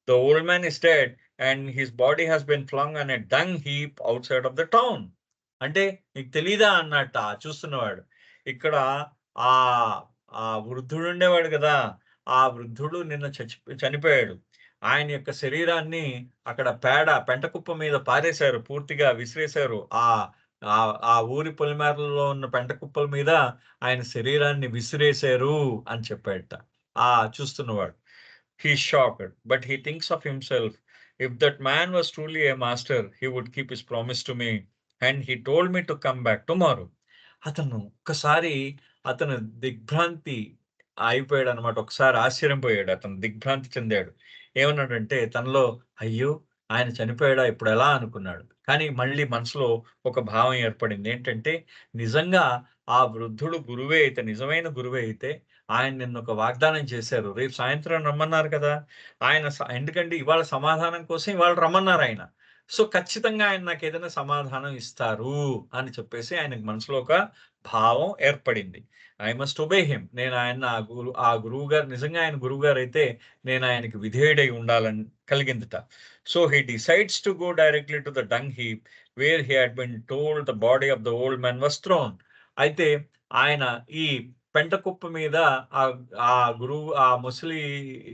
The old man is dead and his body has been flung on a dung heap outside of the town. అంటే నీకు తెలీదా అన్నట్ట ఆ చూస్తున్నవాడు. ఇక్కడ ఆహ్, ఆ వృద్ధుడు ఉండేవాడు గదా! ఆ వృద్ధుడు నిన్న చనిపోయాడు. ఆయన యొక్క శరీరాన్ని అక్కడ పెంట కుప్ప మీద పారేశారు. పూర్తిగా విసిరేశారు. ఆ ఊరి పొలిమేరల్లో ఉన్న పెంట కుప్పల మీద ఆయన శరీరాన్ని విసిరేశారు అని చెప్పాడట. ఆ చూస్తున్నవాడు. He's shocked. But he thinks of himself, if that man was truly a master, he would keep his promise to me and he told me to come back tomorrow. అతను ఒక్కసారి అతను దిగ్భ్రాంతి అయిపోయాడనమాట. ఒకసారి ఆశ్చర్యపోయాడు. అతను దిగ్భ్రాంతి చెందాడు. ఏమన్నాడంటే తనలో, అయ్యో! ఆయన చనిపోయాడా ఇప్పుడెలా అనుకున్నాడు. కానీ మళ్ళీ మనసులో ఒక భావం ఏర్పడింది. ఏంటంటే నిజంగా ఆ వృద్ధుడు గురువే అయితే, నిజమైన గురువే అయితే ఆయన నిన్న ఒక వాగ్దానం చేశారు. రేపు సాయంత్రం రమ్మన్నారు కదా! ఆయన ఎందుకంటే ఇవాళ సమాధానం కోసం ఇవాళ రమ్మన్నారాయన. సో, ఖచ్చితంగా ఆయన నాకేదైనా సమాధానం ఇస్తారు అని చెప్పేసి ఆయనకి మనసులో ఒక భావం ఏర్పడింది. I must obey him. నేను ఆయన ఆ గురువుగారు నిజంగా ఆయన గురువుగారైతే నేను ఆయనకి విధేయుడై ఉండాలని కలిగిందట. So, he decides to go directly to the dung heap where he had been told the body of the old man was thrown. అయితే ఆయన ఈ పెంట కుప్ప మీద ఆహ్, ఆ ముసలి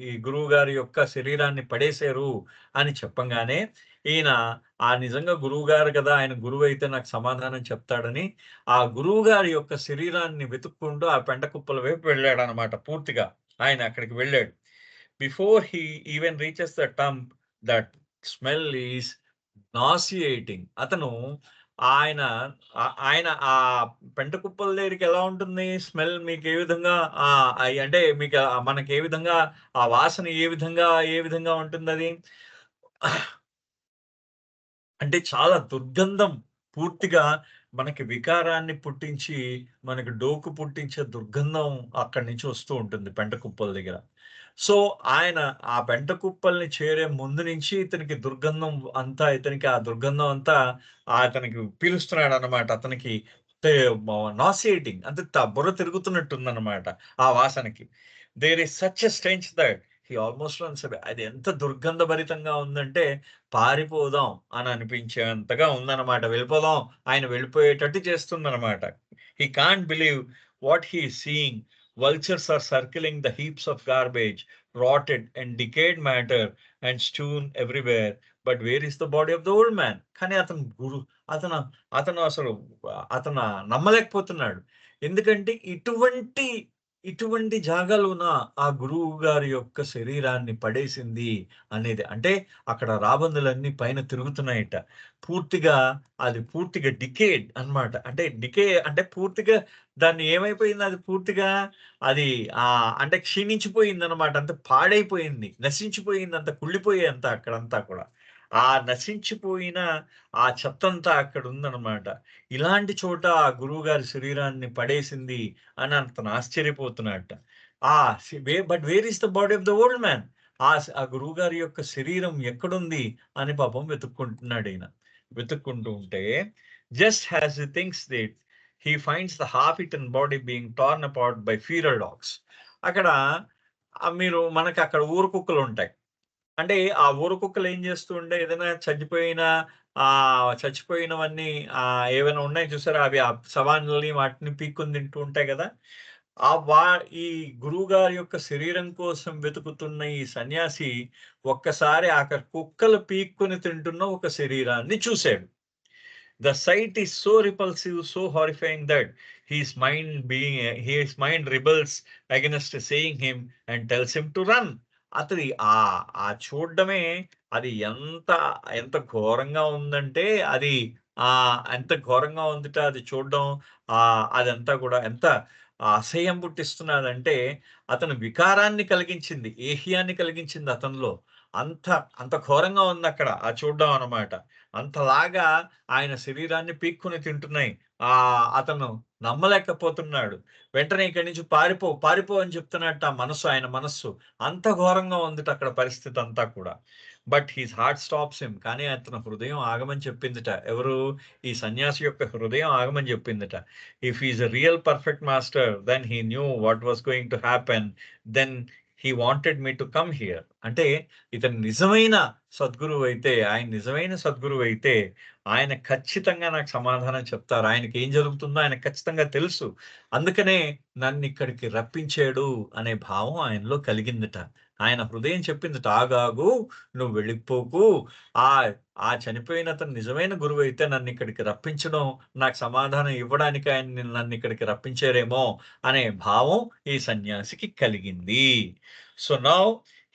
ఈ గురువుగారి యొక్క శరీరాన్ని పడేశారు అని చెప్పంగానే ఈయన నిజంగా గురువుగారు కదా! ఆయన గురువైతే నాకు సమాధానం చెప్తాడని, ఆ గురువుగారి యొక్క శరీరాన్ని వెతుక్కుంటూ ఆ పెంట కుప్పల వైపు వెళ్ళాడనమాట పూర్తిగా. ఆయన అక్కడికి వెళ్ళాడు. Before he even reaches the tomb, that smell is nauseating. అతను ఆయన ఆయన పెంట కుప్పల దగ్గరికి ఎలా ఉంటుంది స్మెల్ మీకు ఏ విధంగా అంటే మీకు మనకి ఏ విధంగా ఆ వాసన ఏ విధంగా ఉంటుందది? అంటే చాలా దుర్గంధం. పూర్తిగా మనకి వికారాన్ని పుట్టించి, మనకి డోకు పుట్టించే దుర్గంధం అక్కడి నుంచి వస్తూ ఉంటుంది పెంట కుప్పల దగ్గర. సో, ఆయన ఆ పెంట కుప్పల్ని చేరే ముందు నుంచి ఇతనికి దుర్గంధం అంతా ఇతనికి ఆ దుర్గంధం అంతా అతనికి పీలుస్తున్నాడనమాట. అతనికి తే నాసియేటింగ్ అంటే బుర్ర తిరుగుతున్నట్టుందనమాట ఆ వాసనకి. There is such a stench that he almost runs away. అది ఎంత దుర్గంధభరితంగా ఉందంటే పారిపోదాం అని అనిపించేంతగా ఉందన్నమాట. వెళ్ళిపోదాం. ఆయన వెళ్ళిపోయేటట్టు చేస్తుందన్నమాట. He can't believe what he is seeing. Vultures are circling the heaps of garbage, rotted and decayed matter and strewn everywhere. But where is the body of the old man? కానీ అతను అతను అసలు అతను నమ్మలేకపోతున్నాడు. ఎందుకంటే ఇటువంటి జాగాలోన ఆ గురువు గారి యొక్క శరీరాన్ని పడేసింది అనేది. అంటే అక్కడ రాబందులన్నీ పైన తిరుగుతున్నాయట. పూర్తిగా అది పూర్తిగా డికేడ్ అన్నమాట. అంటే డికే అంటే పూర్తిగా దాన్ని ఏమైపోయింది అది పూర్తిగా అది అంటే క్షీణించిపోయిందన్నమాట. అంతా పాడైపోయింది. నశించిపోయింది. అంతా కుళ్ళిపోయాయి అంతా అక్కడంతా కూడా. ఆ నశించిపోయిన ఆ చెత్తంతా అక్కడుందన్నమాట. ఇలాంటి చోట ఆ గురువుగారి శరీరాన్ని పడేసింది అని అతను ఆశ్చర్యపోతున్నాడట. ఆ! But where is the body of the old man? ఆ గురువుగారి యొక్క శరీరం ఎక్కడుంది అని పాపం వెతుక్కుంటున్నాడీయన. వెతుక్కుంటూ ఉంటే just as he thinks that he finds the half eaten body being torn apart by feral dogs. అక్కడ మనకక్కడ ఊరు కుక్కలుంటాయి. అంటే ఆ ఊరు కుక్కలు ఏం చేస్తూ ఉంటే ఏదైనా చచ్చిపోయినవన్నీ ఏవైనా ఉన్నాయి చూసారా? అవి ఆ శవాల్ని వాటిని పీక్కొని తింటూ ఉంటాయి గదా! ఆ వా ఈ గురువుగారి యొక్క శరీరం కోసం వెతుకుతున్న ఈ సన్యాసి ఒక్కసారి అక్కడ కుక్కలు పీక్కొని తింటున్న ఒక శరీరాన్ని చూసాడు. The sight is so repulsive, so horrifying that his mind rebels against seeing him and tells him to run. అతడి చూడడమే అది ఎంత ఘోరంగా ఉందంటే అది ఎంత ఘోరంగా ఉందిట అది చూడడం. అదంతా కూడా ఎంత అసహ్యం పుట్టిస్తున్నాదంటే, అతను వికారాన్ని కలిగించింది. ఏహ్యాన్ని కలిగించింది అతనిలో. అంత అంత ఘోరంగా ఉందక్కడ చూడడం అన్నమాట. అంతలాగా ఆయన శరీరాన్ని పీక్కుని తింటున్నాయి. అతను నమ్మలేకపోతున్నాడు. వెంటనే ఇక్కడి నుంచి పారిపో, పారిపో అని చెప్తున్నట్టు ఆ మనస్సు, ఆయన మనస్సు. అంత ఘోరంగా ఉందిట అక్కడ పరిస్థితి అంతా కూడా. But his heart stops him. కానీ అతని హృదయం ఆగమని చెప్పిందిట. ఎవరు? ఈ సన్యాసి యొక్క హృదయం ఆగమని చెప్పిందిట. If he is a real perfect master, then he knew what was going to happen. Then he wanted me to come here. అంటే ఇతను నిజమైన సద్గురువైతే, ఆయన నిజమైన సద్గురువైతే, ఆయన ఖచ్చితంగా నాకు సమాధానం చెప్తారు. ఆయనకేం జరుగుతుందో ఆయనకు ఖచ్చితంగా తెలుసు. అందుకనే నన్నిక్కడికి రప్పించాడు అనే భావం ఆయనలో కలిగిందట. ఆయన హృదయం చెప్పిందట, ఆగాగు, నువ్వు వెళ్ళిపోకు. ఆ ఆ చనిపోయిన అతను నిజమైన గురువైతే నన్నిక్కడికి రప్పించడం, నాకు సమాధానం ఇవ్వడానికి ఆయన నన్నిక్కడికి రప్పించారేమో అనే భావం ఈ సన్యాసికి కలిగింది. So now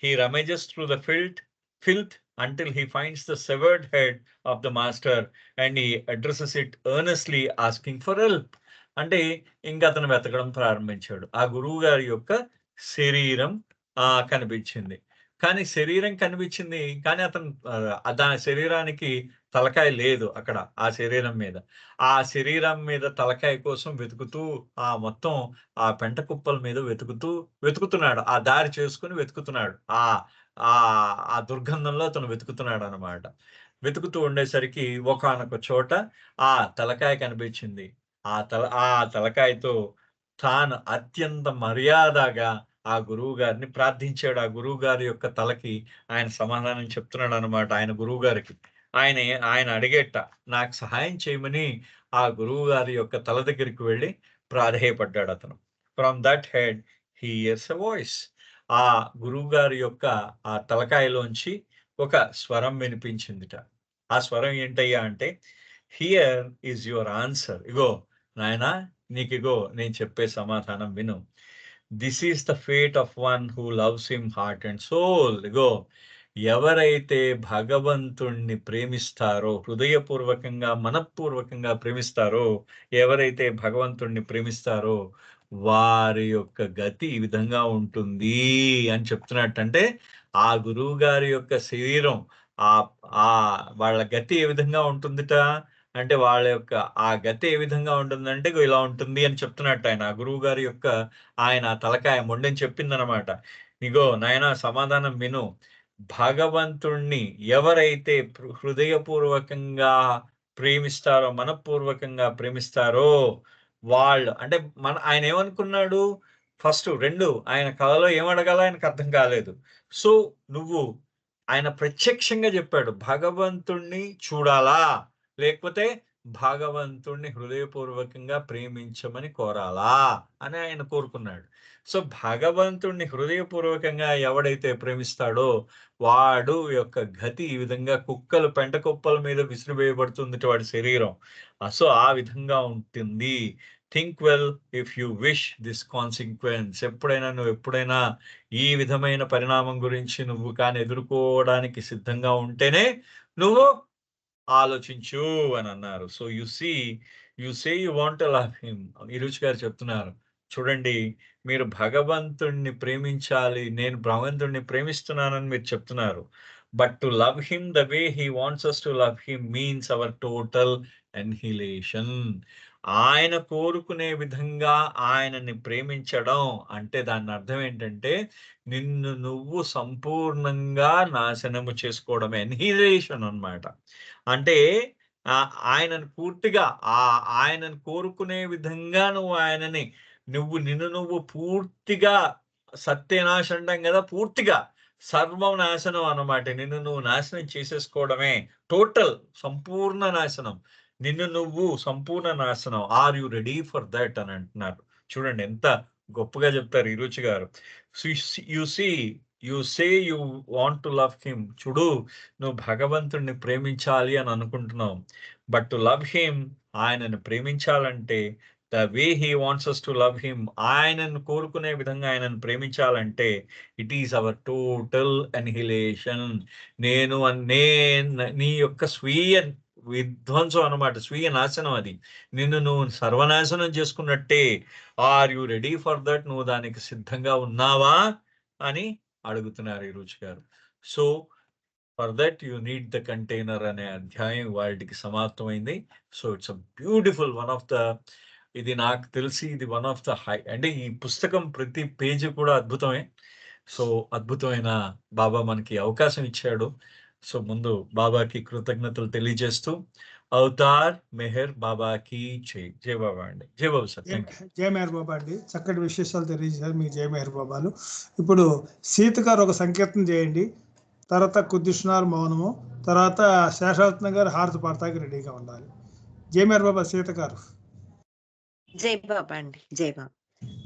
he rummages through the filth until he finds the severed head of the master and he addresses it earnestly asking for help. అంటే ఇంకా అతను వెతకడం ప్రారంభించాడు. ఆ గురువు గారి యొక్క శరీరం కనిపించింది. కానీ శరీరం కనిపించింది. కానీ అతను దాని శరీరానికి తలకాయ లేదు అక్కడ ఆ శరీరం మీద. ఆ శరీరం మీద తలకాయ కోసం వెతుకుతూ మొత్తం ఆ పెంట కుప్పల మీద వెతుకుతున్నాడు. ఆ దారి చేసుకొని వెతుకుతున్నాడు. ఆ దుర్గంధంలో అతను వెతుకుతున్నాడనమాట. వెతుకుతూ ఉండేసరికి ఒకానొక చోట ఆ తలకాయ కనిపించింది. ఆ తలకాయతో తాను అత్యంత మర్యాదగా ఆ గురువుగారిని ప్రార్థించాడు. ఆ గురువుగారి యొక్క తలకి ఆయన సమాధానం చెప్తున్నాడనమాట ఆయన గురువుగారికి. ఆయన అడిగేట, నాకు సహాయం చేయమని ఆ గురువుగారి యొక్క తల దగ్గరికి వెళ్లి ప్రాధేయపడ్డాడతను. From that head he hears a voice. ఆ గురువుగారి యొక్క ఆ తలకాయలోంచి ఒక స్వరం వినిపించిందిట. ఆ స్వరం ఏంటయ్యా అంటే, హియర్ ఈజ్ యువర్ ఆన్సర్. ఇగో నాయనా, నీకిగో నేను చెప్పే సమాధానం విను. This is the fate of one who loves him heart and soul. ఇగో ఎవరైతే భగవంతుణ్ణి ప్రేమిస్తారో, హృదయపూర్వకంగా, మనఃపూర్వకంగా ప్రేమిస్తారో, ఎవరైతే భగవంతుణ్ణి ప్రేమిస్తారో వారి యొక్క గతి ఈ విధంగా ఉంటుంది అని చెప్తున్నట్టంటే, ఆ గురువు గారి యొక్క శరీరం ఆహ్, వాళ్ళ గతి ఏ విధంగా ఉంటుందిట అంటే, వాళ్ళ యొక్క ఆ గతి ఏ విధంగా ఉంటుందంటే, ఇగో ఇలా ఉంటుంది అని చెప్తున్నట్టు ఆ గురువు గారి యొక్క ఆయన తలకాయ మొండెం చెప్పిందనమాట. ఇగో నాయనా, సమాధానం విను. భగవంతుణ్ణి ఎవరైతే హృదయపూర్వకంగా ప్రేమిస్తారో, మనఃపూర్వకంగా ప్రేమిస్తారో వాళ్ళు అంటే ఆయన ఏమనుకున్నాడు? ఫస్ట్ 2 ఆయన కలలో ఏమడగాలో ఆయనకు అర్థం కాలేదు. సో, నువ్వు ఆయన ప్రత్యక్షంగా చెప్పాడు. భగవంతుణ్ణి చూడాలా? లేకపోతే భగవంతుణ్ణి హృదయపూర్వకంగా ప్రేమించమని కోరాలా? అని ఆయన కోరుకున్నాడు. సో, భగవంతుణ్ణి హృదయపూర్వకంగా ఎవడైతే ప్రేమిస్తాడో వాడు యొక్క గతి ఈ విధంగా పెంట కుప్పల మీద విసిరివేయబడుతుందిట వాడి శరీరం. సో, ఆ విధంగా ఉంటుంది. Think well if you wish this consequence. ఎప్పుడైనా ఈ విధమైన పరిణామం గురించి నువ్వు కానీ ఎదుర్కోవడానికి సిద్ధంగా ఉంటేనే నువ్వు ఆలోచించు అని అన్నారు. So you say you want to love him. Eruch గారు చెప్తున్నారు. చూడండి, మీరు భగవంతుణ్ణి ప్రేమించాలి. నేను భగవంతుణ్ణి ప్రేమిస్తున్నానని మీరు చెప్తున్నారు. But to love him the way he wants us to love him means our total annihilation. ఆయన కోరుకునే విధంగా ఆయనని ప్రేమించడం అంటే దాని అర్థం ఏంటంటే, నిన్ను నువ్వు సంపూర్ణంగా నాశనము చేసుకోవడమే. అన్నిహిలేషన్ అన్నమాట. అంటే ఆయనను పూర్తిగా ఆయనను కోరుకునే విధంగా నిన్ను నువ్వు పూర్తిగా సత్యనాశ అంటాం గదా! పూర్తిగా సర్వనాశనం అన్నమాట. నిన్ను నువ్వు నాశనం చేసేసుకోవడమే. టోటల్ సంపూర్ణ నాశనం. నిన్ను నువ్వు సంపూర్ణ నాశనం. Are you ready for that అని అంటున్నారు. చూడండి ఎంత గొప్పగా చెప్తారు ఈ రుచి garu. You see you say you want to love him. చూడు, నువ్వు భగవంతుడిని ప్రేమించాలి అని అనుకుంటున్నావు. బట్ టు లవ్ హిమ్, ఆయనను ప్రేమించాలంటే the way he wants us to love him, ఆయనను కోరుకునే విధంగా ఆయనను ప్రేమించాలంటే it is our total annihilation. నీ యొక్క స్వీయ విధ్వంసం అన్నమాట. స్వీయ నాశనం అది. నిన్ను నువ్వు సర్వనాశనం చేసుకున్నట్టే. Are you ready for that? నువ్వు దానికి సిద్ధంగా ఉన్నావా? అని అడుగుతున్నారు ఈ రుచి గారు. So, for that you need the container అనే అధ్యాయం ఇవాల్టికి సమాప్తమైంది. So, it's a beautiful one of the ఇది నాకు తెలిసి ఇది వన్ ఆఫ్ ద అంటే ఈ పుస్తకం ప్రతి పేజీ కూడా అద్భుతమే. సో, అద్భుతమైన బాబా మనకి అవకాశం ఇచ్చాడు. సో, ముందు బాబాకి కృతజ్ఞతలు తెలియజేస్తూ, అవతార్ మెహర్ బాబాకి జై. జై బాబా అండి. జై బాబా సార్. Thank you. జయ మెహర్ బాబా అండి. చక్కటి విశేషాలు తెలియజేశారు మీకు జయ మెహర్ బాబాలు. ఇప్పుడు సీత గారు ఒక సంకీర్తన చేయండి. తర్వాత కుద్దిష్నార్ మౌనము, తర్వాత శేషారత్న గారు హారతి పాడతాకి రెడీగా ఉండాలి. జయ మెహర్ బాబా సీత గారు. జై బాబా అండి. జై బాబా.